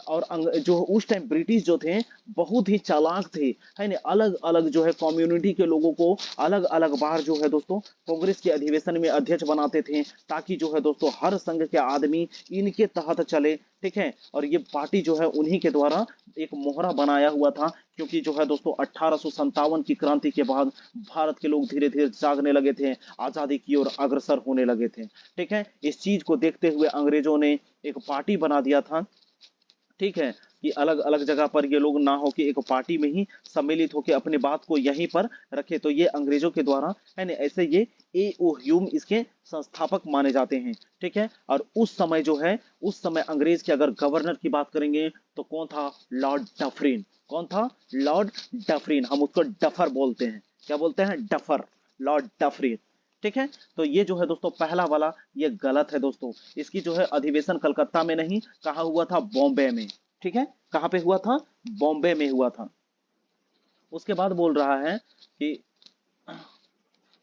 और जो उस टाइम ब्रिटिश जो थे बहुत ही चालाक थे, है ना। अलग अलग जो है कम्युनिटी के लोगों को अलग अलग बार जो है दोस्तों कांग्रेस के अधिवेशन में अध्यक्ष बनाते थे, ताकि जो है दोस्तों हर संघ के आदमी इनके तहत चले। ठीक है, और ये पार्टी जो है उन्हीं के द्वारा एक मोहरा बनाया हुआ था, क्योंकि जो है दोस्तों 1857 की क्रांति के बाद भारत के लोग धीरे धीरे जागने लगे थे, आजादी की ओर अग्रसर होने लगे थे। ठीक है, इस चीज को देखते हुए अंग्रेजों ने एक पार्टी बना दिया था। ठीक है, कि अलग अलग जगह पर ये लोग ना हो कि एक पार्टी में ही सम्मिलित होकर अपनी बात को यहीं पर रखे। तो ये अंग्रेजों के द्वारा, है ना, ऐसे ये ए ओ ह्यूम इसके संस्थापक माने जाते हैं। ठीक है, और उस समय जो है, उस समय अंग्रेज के अगर गवर्नर की बात करेंगे तो कौन था? Lord Dufferin. कौन था? Lord Dufferin. हम उसको डफर बोलते हैं। क्या बोलते हैं? Duffer, Lord Dufferin. ठीक है, तो ये जो है दोस्तों पहला वाला ये गलत है दोस्तों। इसकी जो है अधिवेशन कलकत्ता में नहीं, कहाँ हुआ था? बॉम्बे में। ठीक है, कहाँ पे हुआ था? बॉम्बे में हुआ था। उसके बाद बोल रहा है कि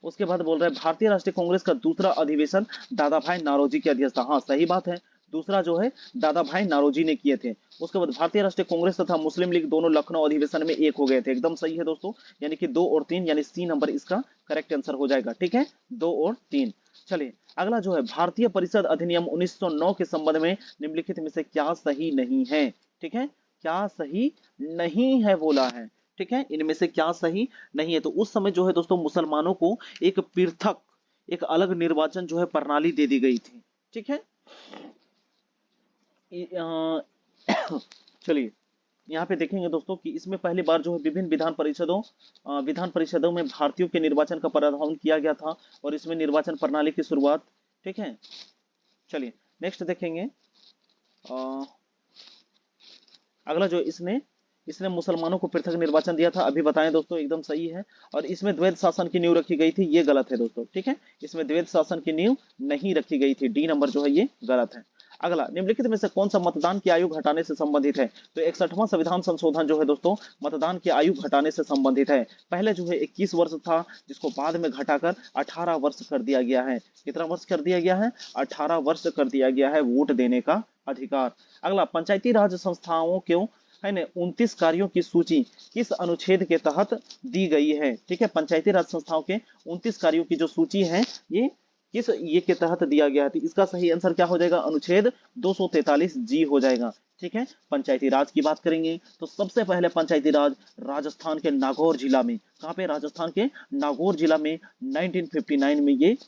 उसके बाद बोल रहे हैं भारतीय राष्ट्रीय कांग्रेस का दूसरा अधिवेशन दादा भाई नारोजी की अध्यक्षता। हाँ सही बात है, दूसरा जो है दादा भाई नारोजी ने किए थे। उसके बाद भारतीय राष्ट्रीय कांग्रेस तथा मुस्लिम लीग दोनों लखनऊ अधिवेशन में एक हो गए थे। एकदम सही है दोस्तों, यानी कि 2 और 3, यानी सी नंबर इसका करेक्ट आंसर हो जाएगा। ठीक है, 2 और 3। चलिए अगला जो है भारतीय परिषद अधिनियम 1909 के संबंध में निम्नलिखित में से क्या सही नहीं है? ठीक है, क्या सही नहीं है बोला है। ठीक है, इनमें से क्या सही नहीं है? तो उस समय जो है दोस्तों मुसलमानों को एक पृथक, एक अलग निर्वाचन जो है प्रणाली दे दी गई थी। ठीक है, चलिए यहाँ पे देखेंगे दोस्तों कि इसमें पहली बार जो है विभिन्न विधान परिषदों में भारतीयों के निर्वाचन का प्रावधान किया गया था, और इसमें निर्वाचन प्रणाली की शुरुआत। ठीक है, चलिए नेक्स्ट देखेंगे। अ, अगला जो इसने इसने मुसलमानों को पृथक निर्वाचन दिया था, अभी बताएं दोस्तों, एकदम सही है। और इसमें द्वैध शासन की नींव रखी गई थी, ये गलत है दोस्तों। ठीक है, इसमें द्वैध शासन की नींव नहीं रखी गई थी, डी नंबर जो है ये गलत है। अगला, निम्नलिखित में से कौन सा मतदान की आयु घटाने से संबंधित है? तो 61वां संविधान संशोधन जो है दोस्तों मतदान की आयु घटाने से संबंधित है। पहले जो है 21 वर्ष था, जिसको बाद में घटाकर 18 वर्ष कर दिया गया है। कितना वर्ष कर दिया गया है? 18 वर्ष कर दिया गया है वोट देने का अधिकार। अगला, पंचायती राज संस्थाओं क्यों, है ना, 29 कार्यों की सूची किस अनुच्छेद के तहत दी गई है? ठीक है, पंचायती राज संस्थाओं के 29 कार्यों की जो सूची है ये किस ये के तहत दिया गया है? तो इसका सही आंसर क्या हो जाएगा? अनुच्छेद 243 जी हो जाएगा। ठीक है, पंचायती राज की बात करेंगे तो सबसे पहले पंचायती राज राजस्थान के नागौर जिला में, कहाँ पे? राजस्थान के नागौर जिला में 1959 में ये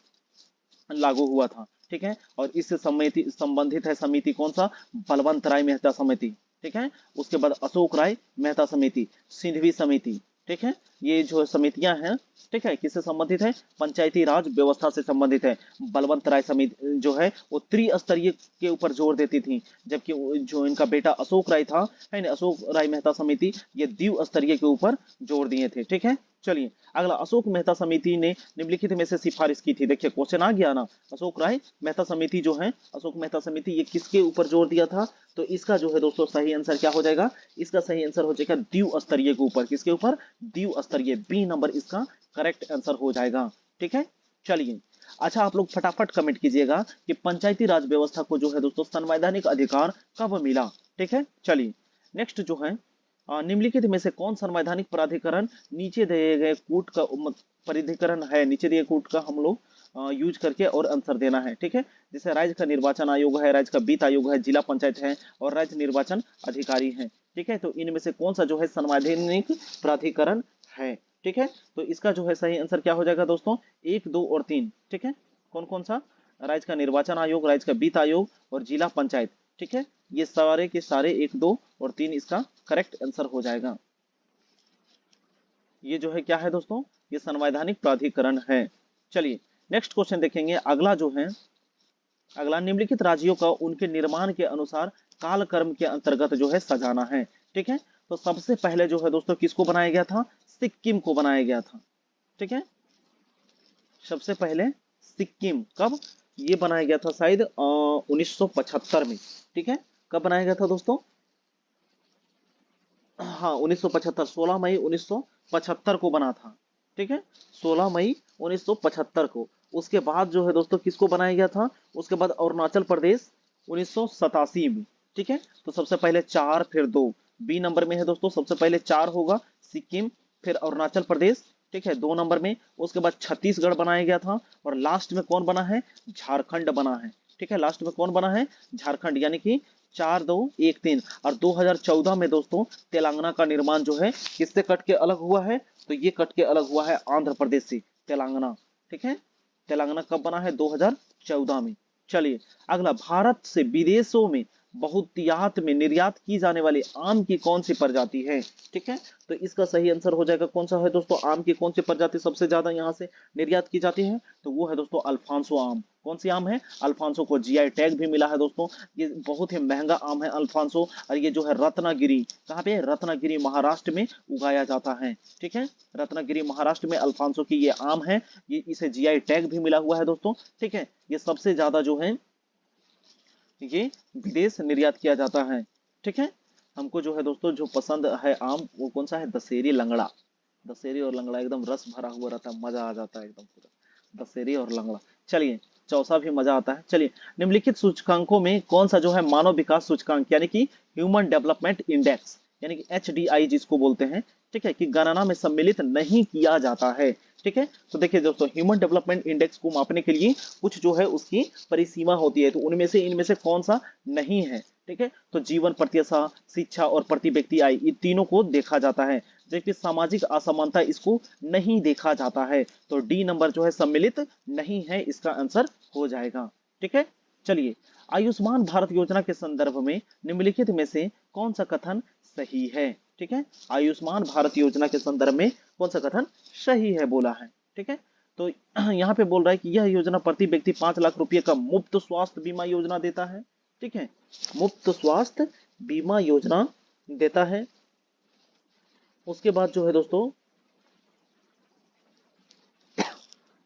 लागू हुआ था। ठीक है, और इससे समिति संबंधित है समिति कौन सा? बलवंत राय मेहता समिति। ठीक है, उसके बाद अशोक राय मेहता समिति, सिंधवी समिति। ठीक है, ये जो समितियां हैं, ठीक है, किससे संबंधित है? पंचायती राज व्यवस्था से संबंधित है। बलवंत राय समिति जो है वो त्रिस्तरीय के ऊपर जोर देती थी, जबकि जो इनका बेटा अशोक राय था, है ना, अशोक राय मेहता समिति, ये द्विस्तरीय के ऊपर जोर दिए थे। ठीक है, चलिए अगला, अशोक मेहता समिति ने निम्नलिखित में से सिफारिश की थी। देखिए क्वेश्चन आ गया ना, अशोक राय मेहता समिति जो है, अशोक मेहता समिति ये किसके ऊपर जोर दिया था? तो इसका जो है दोस्तों सही आंसर क्या हो जाएगा? इसका सही आंसर हो जाएगा द्विस्तरीय के ऊपर। किसके ऊपर? द्विस्तरीय, बी नंबर इसका करेक्ट आंसर हो जाएगा। ठीक है, चलिए अच्छा, आप लोग फटाफट कमेंट कीजिएगा कि पंचायती राज व्यवस्था को जो है दोस्तों संवैधानिक अधिकार कब मिला। ठीक है, चलिए नेक्स्ट जो है, निम्नलिखित में से कौन संवैधानिक प्राधिकरण नीचे दिए गए कूट का प्राधिकरण है? नीचे दिए कूट का हम लोग यूज करके और आंसर देना है, ठीक है। जैसे राज्य का निर्वाचन आयोग है, राज्य का वित्त आयोग है, जिला पंचायत है और राज्य निर्वाचन अधिकारी है, ठीक है। तो इनमें से कौन सा जो है संवैधानिक प्राधिकरण है, ठीक है। तो इसका जो है सही आंसर क्या हो जाएगा दोस्तों, 1, 2 और 3, ठीक है। कौन कौन सा, राज्य का निर्वाचन आयोग, राज्य का वित्त आयोग और जिला पंचायत, ठीक है। ये सारे के सारे 1, 2 और 3 इसका करेक्ट आंसर हो जाएगा। ये जो है क्या है दोस्तों, ये संवैधानिक प्राधिकरण है। चलिए नेक्स्ट क्वेश्चन देखेंगे। अगला जो है, अगला निम्नलिखित राज्यों का उनके निर्माण के अनुसार कालक्रम के अंतर्गत जो है सजाना है, ठीक है। तो सबसे पहले जो है दोस्तों किसको बनाया गया था, सिक्किम को बनाया गया था, ठीक है। सबसे पहले सिक्किम, कब ये बनाया गया था, शायद 1975 में, ठीक है। कब बनाया गया था दोस्तों, हाँ 1975, 16 मई 1975 को बना था, ठीक है। 16 मई 1975 को। उसके बाद जो है दोस्तों किसको बनाया गया था, उसके बाद अरुणाचल प्रदेश 1987 में, ठीक है। तो सबसे पहले 4 फिर 2, बी नंबर में है दोस्तों, सबसे पहले 4 होगा सिक्किम, फिर अरुणाचल प्रदेश, ठीक है 2 नंबर में। उसके बाद छत्तीसगढ़ बनाया गया था और लास्ट में कौन बना है, झारखंड बना है, ठीक है। लास्ट में कौन बना है, झारखंड, यानी कि 4, 2, 1, 3। और 2014 में दोस्तों तेलंगाना का निर्माण जो है किससे कट के अलग हुआ है, तो ये कट के अलग हुआ है आंध्र प्रदेश से, तेलंगाना, ठीक है। तेलंगाना कब बना है, 2014 में। चलिए अगला, भारत से विदेशों में बहुतायत में निर्यात की जाने वाली आम की कौन सी प्रजाति है, ठीक है। तो इसका सही आंसर हो जाएगा कौन सा है दोस्तों, आम की कौन सी प्रजाति सबसे ज्यादा यहाँ से निर्यात की जाती है, तो वो है दोस्तों अल्फांसो आम। कौन सी आम है, अल्फांसो, को जीआई टैग भी मिला है दोस्तों। ये बहुत ही महंगा आम है अल्फांसो, और ये जो है रत्नागिरी, कहाँ पे, रत्नागिरी महाराष्ट्र में उगाया जाता है, ठीक है। रत्नागिरी महाराष्ट्र में अल्फांसो की ये आम है, ये इसे जीआई टैग भी मिला हुआ है दोस्तों, ठीक है। ये सबसे ज्यादा जो है ये विदेश निर्यात किया जाता है, ठीक है। हमको जो है दोस्तों जो पसंद है आम, वो कौन सा है, दशहरी लंगड़ा। दशहरी और लंगड़ा एकदम रस भरा हुआ रहता है, मजा आ जाता है एकदम पूरा, दशहरी और लंगड़ा। चलिए चौसा भी मजा आता है। चलिए निम्नलिखित सूचकांकों में कौन सा जो है मानव विकास सूचकांक यानी कि ह्यूमन डेवलपमेंट इंडेक्स यानी कि HDI जिसको बोलते हैं, ठीक है, कि गणना में सम्मिलित नहीं किया जाता है, ठीक है। तो देखिए दोस्तों ह्यूमन डेवलपमेंट इंडेक्स को मापने के लिए कुछ जो है उसकी परिसीमा होती है, तो उनमें से इनमें से कौन सा नहीं है, ठीक है। तो जीवन प्रत्याशा, शिक्षा और प्रति व्यक्ति आय, ये तीनों को देखा जाता है, जबकि सामाजिक असमानता इसको नहीं देखा जाता है। तो डी नंबर जो है सम्मिलित नहीं है, इसका आंसर हो जाएगा, ठीक है। चलिए आयुष्मान भारत योजना के संदर्भ में निम्नलिखित में से कौन सा कथन सही है, ठीक है। आयुष्मान भारत योजना के संदर्भ में कौन सा कथन सही है बोला है, ठीक है। तो यहाँ पे बोल रहा है कि यह योजना प्रति व्यक्ति 5 लाख रुपए का मुफ्त स्वास्थ्य बीमा योजना देता है, ठीक है, मुफ्त स्वास्थ्य बीमा योजना देता है। उसके बाद जो है दोस्तों,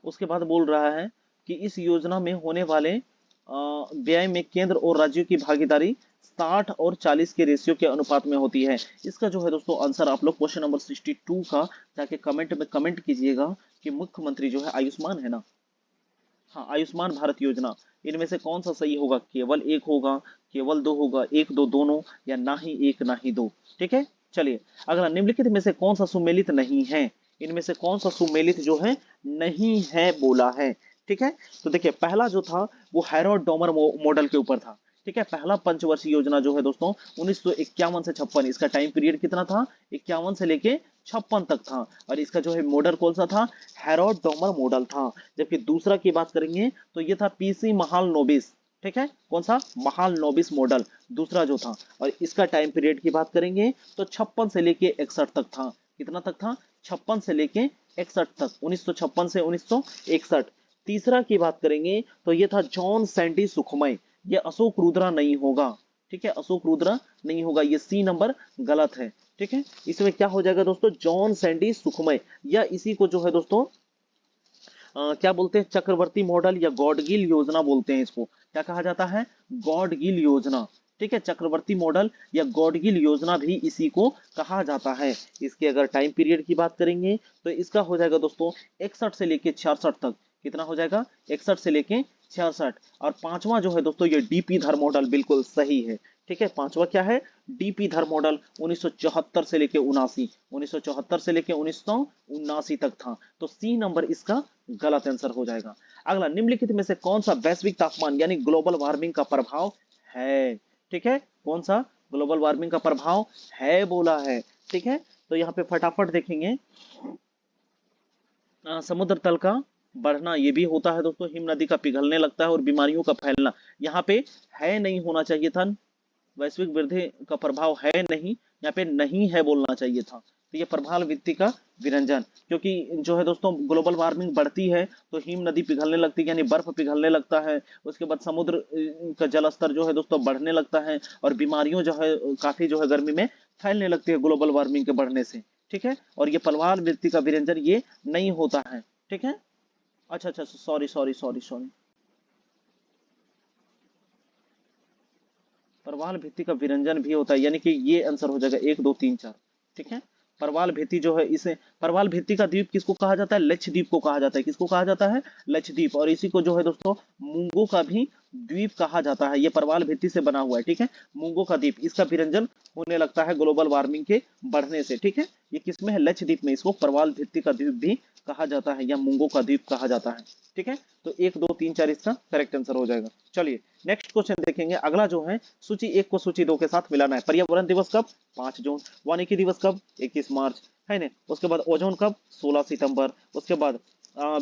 उसके बाद बोल रहा है कि इस योजना में होने वाले व्यय में केंद्र और राज्यों की भागीदारी 60 और 40 के रेशियो के अनुपात में होती है। इसका जो है दोस्तों आंसर आप लोग क्वेश्चन नंबर 62 का जाके कमेंट में कमेंट कीजिएगा कि मुख्यमंत्री जो है आयुष्मान है ना, हाँ आयुष्मान भारत योजना, इनमें से कौन सा सही होगा, केवल एक होगा, केवल दो होगा, एक दो दोनों, या ना ही एक ना ही दो, ठीक है। चलिए अगला, निम्नलिखित में से कौन सा सुमेलित नहीं है, इनमें से कौन सा सुमेलित जो है नहीं है बोला है, ठीक है। तो देखिए पहला जो था वो हैरोल्ड डॉमर मॉडल के ऊपर था, ठीक है। पहला पंचवर्षीय योजना जो है दोस्तों 1951 से 56, इसका टाइम पीरियड कितना था, 51 से लेके 56 तक था, और इसका जो है मॉडल कौन सा था, हैरोल्ड डॉमर मॉडल था। जबकि दूसरा की बात करेंगे तो ये था पीसी महालनोबिस, ठीक है, कौन सा, महालनोबिस मॉडल दूसरा जो था। और इसका टाइम पीरियड की बात करेंगे तो 56 से लेके 61 तक था, कितना तक था, 56 से लेके 61 तक, 1956 से 1961। तीसरा की बात करेंगे तो ये था जॉन सैंडी सुखमय, ये अशोक रुद्रा नहीं होगा, ठीक है, अशोक रुद्रा नहीं होगा, ये सी नंबर गलत है, ठीक है। इसमें क्या हो जाएगा दोस्तों, जॉन सैंडी सुखमय, या इसी को जो है दोस्तों क्या बोलते हैं, चक्रवर्ती मॉडल या गॉडगिल योजना बोलते हैं, इसको क्या कहा जाता है, गॉडगिल योजना, ठीक है। चक्रवर्ती मॉडल या गॉडगिल योजना भी इसी को कहा जाता है। इसके अगर टाइम पीरियड की बात करेंगे तो इसका हो जाएगा दोस्तों 61 से लेके 66 तक, कितना हो जाएगा, 61 से लेके 66। और पांचवा जो है दोस्तों ये डीपी धर मॉडल बिल्कुल सही है, ठीक है। पांचवा क्या है, डीपी धर मॉडल 1974 से लेके 79, 1974 से लेके 1979 तक था। तो सी नंबर इसका गलत आंसर हो जाएगा। अगला, निम्नलिखित में से कौन सा वैश्विक तापमान यानी ग्लोबल वार्मिंग का प्रभाव है? ठीक है, कौन सा ग्लोबल वार्मिंग का प्रभाव है बोला है। ठीक है, तो यहाँ पे फटाफट देखेंगे। समुद्र तल का बढ़ना, ये भी होता है दोस्तों, हिम नदी का पिघलने लगता है और बीमारियों का फैलना। यहाँ पे है नहीं होना चाहिए था, वैश्विक वृद्धि का प्रभाव है नहीं, यहाँ पे नहीं है बोलना चाहिए था। तो ये प्रभाव वृत्ति का विरंजन, क्योंकि जो है दोस्तों ग्लोबल वार्मिंग बढ़ती है तो हिम नदी पिघलने लगती है, यानी बर्फ पिघलने लगता है। उसके बाद समुद्र का जल स्तर जो है दोस्तों बढ़ने लगता है और बीमारियों जो है काफी जो है गर्मी में फैलने लगती है ग्लोबल वार्मिंग के बढ़ने से। ठीक है, और ये प्रभाव वृत्ति का विरंजन ये नहीं होता है। ठीक है, अच्छा अच्छा, सॉरी सॉरी सॉरी सॉरी, परवाल भित्ति का विरंजन भी होता है, यानी कि ये आंसर हो जाएगा 1 2 3 4। ठीक है, परवाल भित्ति जो है, इसे परवाल भित्ति का द्वीप किसको कहा जाता है? लक्षद्वीप को कहा जाता है। किसको कहा जाता है? लक्षद्वीप। और इसी को जो है दोस्तों मूंगों का भी द्वीप कहा जाता है। ये परवाल भित्ति से बना हुआ है। ठीक है, मूंगों का द्वीप, इसका विरंजन होने लगता है ग्लोबल वार्मिंग के बढ़ने से। ठीक है, ये किसमें है? लक्षद्वीप में। इसको परवाल भित्ति का द्वीप भी कहा जाता है या मूंगों का द्वीप कहा जाता है। ठीक है, तो 1 2 3 4 इसका करेक्ट आंसर हो जाएगा। चलिए नेक्स्ट क्वेश्चन देखेंगे। अगला जो है, सूची 1 को सूची 2 के साथ मिलाना है। पर्यावरण दिवस कब? 5 जून। वानिकी दिवस कब? 21 मार्च, है ना। उसके बाद ओजोन कब? 16 सितंबर। उसके बाद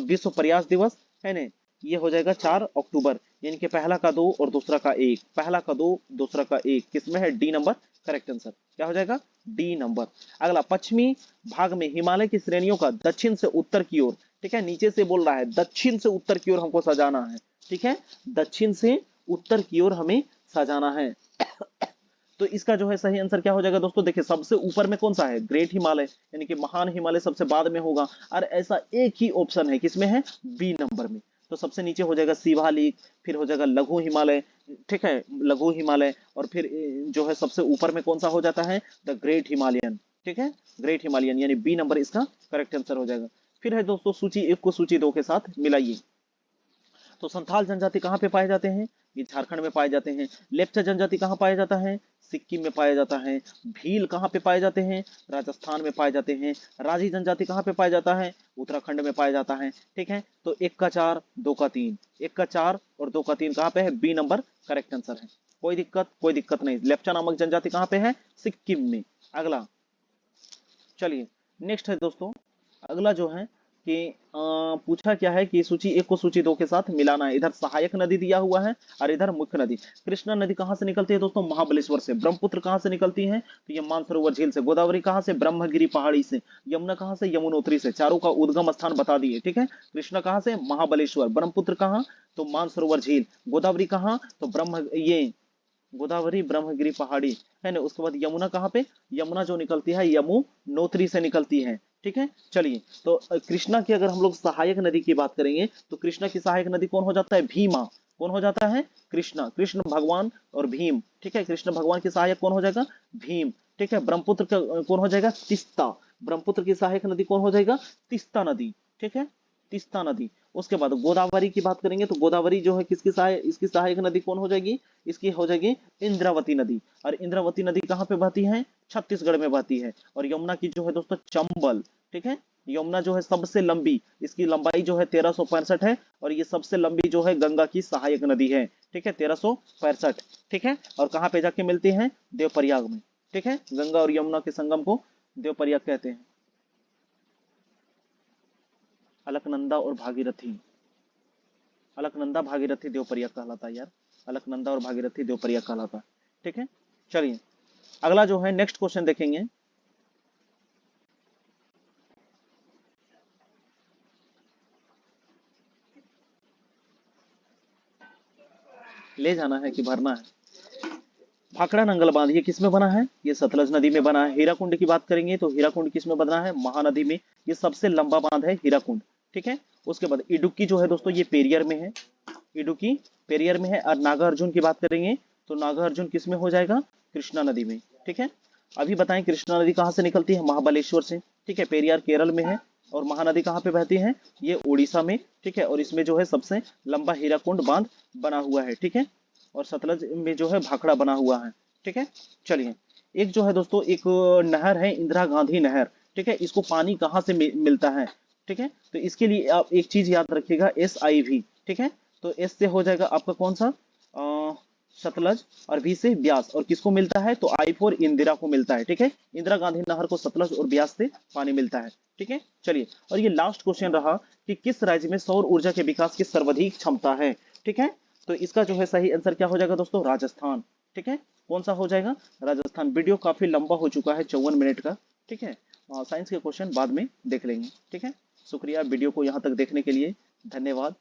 विश्व प्रयास दिवस, है ना, ये हो जाएगा 4 अक्टूबर। यानी कि पहला का 2 और दूसरा का 1, पहला का 2 दूसरा का 1, किसमें है? D number correct answer. क्या हो जाएगा? D number. अगला, पश्चिमी भाग में हिमालय की श्रेणियों का दक्षिण से उत्तर की ओर, ठीक है, नीचे से बोल रहा है, दक्षिण से उत्तर की ओर हमको सजाना है। ठीक है, दक्षिण से उत्तर की ओर हमें सजाना है। तो इसका जो है सही आंसर क्या हो जाएगा दोस्तों? देखिए, सबसे ऊपर में कौन सा है? ग्रेट हिमालय, यानी कि महान हिमालय सबसे बाद में होगा। और ऐसा एक ही ऑप्शन है, किसमें है? बी नंबर में। तो सबसे नीचे हो जाएगा शिवालिक, फिर हो जाएगा लघु हिमालय। ठीक है, लघु हिमालय, और फिर जो है सबसे ऊपर में कौन सा हो जाता है? The great Himalayan. ठीक है, ग्रेट हिमालयन, यानी बी नंबर इसका करेक्ट आंसर हो जाएगा। फिर है दोस्तों, सूची 1 को सूची 2 के साथ मिलाइए। तो संथाल जनजाति कहाँ पे पाए जाते हैं? ये झारखंड में पाए जाते हैं। लेप्चा जनजाति कहाँ पाया जाता है? सिक्किम में पाया जाता है। भील कहाँ पे पाए जाते हैं? राजस्थान में पाए जाते हैं। राजी जनजाति कहाँ पे पाया जाता है? उत्तराखंड में पाया जाता है। ठीक है, तो 1 का 4 2 का 3, 1 का 4 और 2 का 3 कहाँ पे है? बी नंबर करेक्ट आंसर है। कोई दिक्कत? कोई दिक्कत नहीं। लेप्चा नामक जनजाति कहाँ पे है? सिक्किम में। अगला, चलिए नेक्स्ट है दोस्तों। अगला जो है कि पूछा क्या है कि सूची 1 को सूची 2 के साथ मिलाना है। इधर सहायक नदी दिया हुआ है और इधर मुख्य नदी। कृष्णा नदी कहाँ से निकलती है दोस्तों? महाबलेश्वर से। ब्रह्मपुत्र कहाँ से निकलती है? तो ये मानसरोवर झील से। गोदावरी कहाँ से? ब्रह्मगिरी पहाड़ी से। यमुना कहाँ से? यमुनोत्री से। चारों का उद्गम स्थान बता दिए। ठीक है, कृष्णा कहाँ से? महाबलेश्वर। ब्रह्मपुत्र कहाँ? तो मानसरोवर झील। गोदावरी कहाँ? तो ये गोदावरी ब्रह्मगिरी पहाड़ी, है ना। उसके बाद यमुना कहाँ पे? यमुना जो निकलती है यमुनोत्री से निकलती है। ठीक है, चलिए तो कृष्णा की अगर हम लोग सहायक नदी की बात करेंगे तो कृष्णा की सहायक नदी कौन हो जाता है? भीमा। कौन हो जाता है? कृष्णा। कृष्ण भगवान और भीम। ठीक है, कृष्ण भगवान की सहायक कौन हो जाएगा? भीम। ठीक है, ब्रह्मपुत्र का कौन हो जाएगा? तिस्ता। ब्रह्मपुत्र की सहायक नदी कौन हो जाएगा? तिस्ता नदी। ठीक है, तिस्ता नदी। उसके बाद गोदावरी की बात करेंगे तो गोदावरी जो है इसकी सहायक नदी कौन हो जाएगी? इसकी हो जाएगी इंद्रावती नदी। और इंद्रावती नदी कहाँ पे बहती है? छत्तीसगढ़ में बहती है। और यमुना की जो है दोस्तों चंबल। ठीक है, यमुना जो है सबसे लंबी, इसकी लंबाई जो है 1365 है। और ये सबसे लंबी जो है गंगा की सहायक नदी है। ठीक है, 1365। ठीक है, और कहाँ पे जाके मिलती है? देवप्रयाग में। ठीक है, गंगा और यमुना के संगम को देवप्रयाग कहते हैं। अलकनंदा और भागीरथी, अलकनंदा भागीरथी देवप्रयाग कहलाता है यार। अलकनंदा और भागीरथी देवप्रयाग कहलाता है। ठीक है, चलिए अगला जो है नेक्स्ट क्वेश्चन देखेंगे। ले जाना है कि भरना है? भाखड़ा नंगल बांध ये किस में बना है? ये सतलज नदी में बना है। हीराकुंड की बात करेंगे तो हीराकुंड किस में बना है? महानदी में। ये सबसे लंबा बांध है हीराकुंड। ठीक है, उसके बाद इडुक्की जो है दोस्तों ये पेरियर में है। इडुक्की पेरियर में है। और नागार्जुन की बात करेंगे तो नागार्जुन किस में हो जाएगा? कृष्णा नदी में। ठीक है, अभी बताएं कृष्णा नदी कहाँ से निकलती है? महाबलेश्वर से। ठीक है, पेरियार केरल में है। और महानदी कहाँ पे बहती है? ये उड़ीसा में। ठीक है, और इसमें जो है सबसे लंबा हीराकुंड बांध बना हुआ है। ठीक है, और सतलज में जो है भाखड़ा बना हुआ है। ठीक है, चलिए एक जो है दोस्तों एक नहर है, इंदिरा गांधी नहर। ठीक है, इसको पानी कहाँ से मिलता है? ठीक है, तो इसके लिए आप एक चीज याद रखिएगा, SIV। ठीक है। तो एस से हो जाएगा आपका कौन सा, सतलज, और बी से ब्यास, और किसको मिलता है, तो आई फॉर इंदिरा को मिलता है। ठीक है, इंदिरा गांधी नहर को सतलज और ब्यास से पानी मिलता है। ठीक है, चलिए, और ये लास्ट क्वेश्चन रहा कि किस राज्य में सौर ऊर्जा के विकास की सर्वाधिक क्षमता है। ठीक है, तो इसका जो है सही आंसर क्या हो जाएगा दोस्तों, राजस्थान। ठीक है, कौन सा हो जाएगा, राजस्थान। वीडियो काफी लंबा हो चुका है, 54 मिनट का। ठीक है, साइंस के क्वेश्चन बाद में देख लेंगे। ठीक है, शुक्रिया वीडियो को यहाँ तक देखने के लिए, धन्यवाद।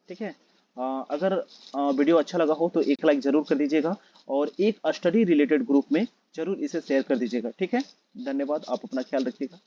ठीक है, अगर वीडियो अच्छा लगा हो तो एक लाइक जरूर कर दीजिएगा, और एक स्टडी रिलेटेड ग्रुप में जरूर इसे शेयर कर दीजिएगा। ठीक है, धन्यवाद, आप अपना ख्याल रखिएगा।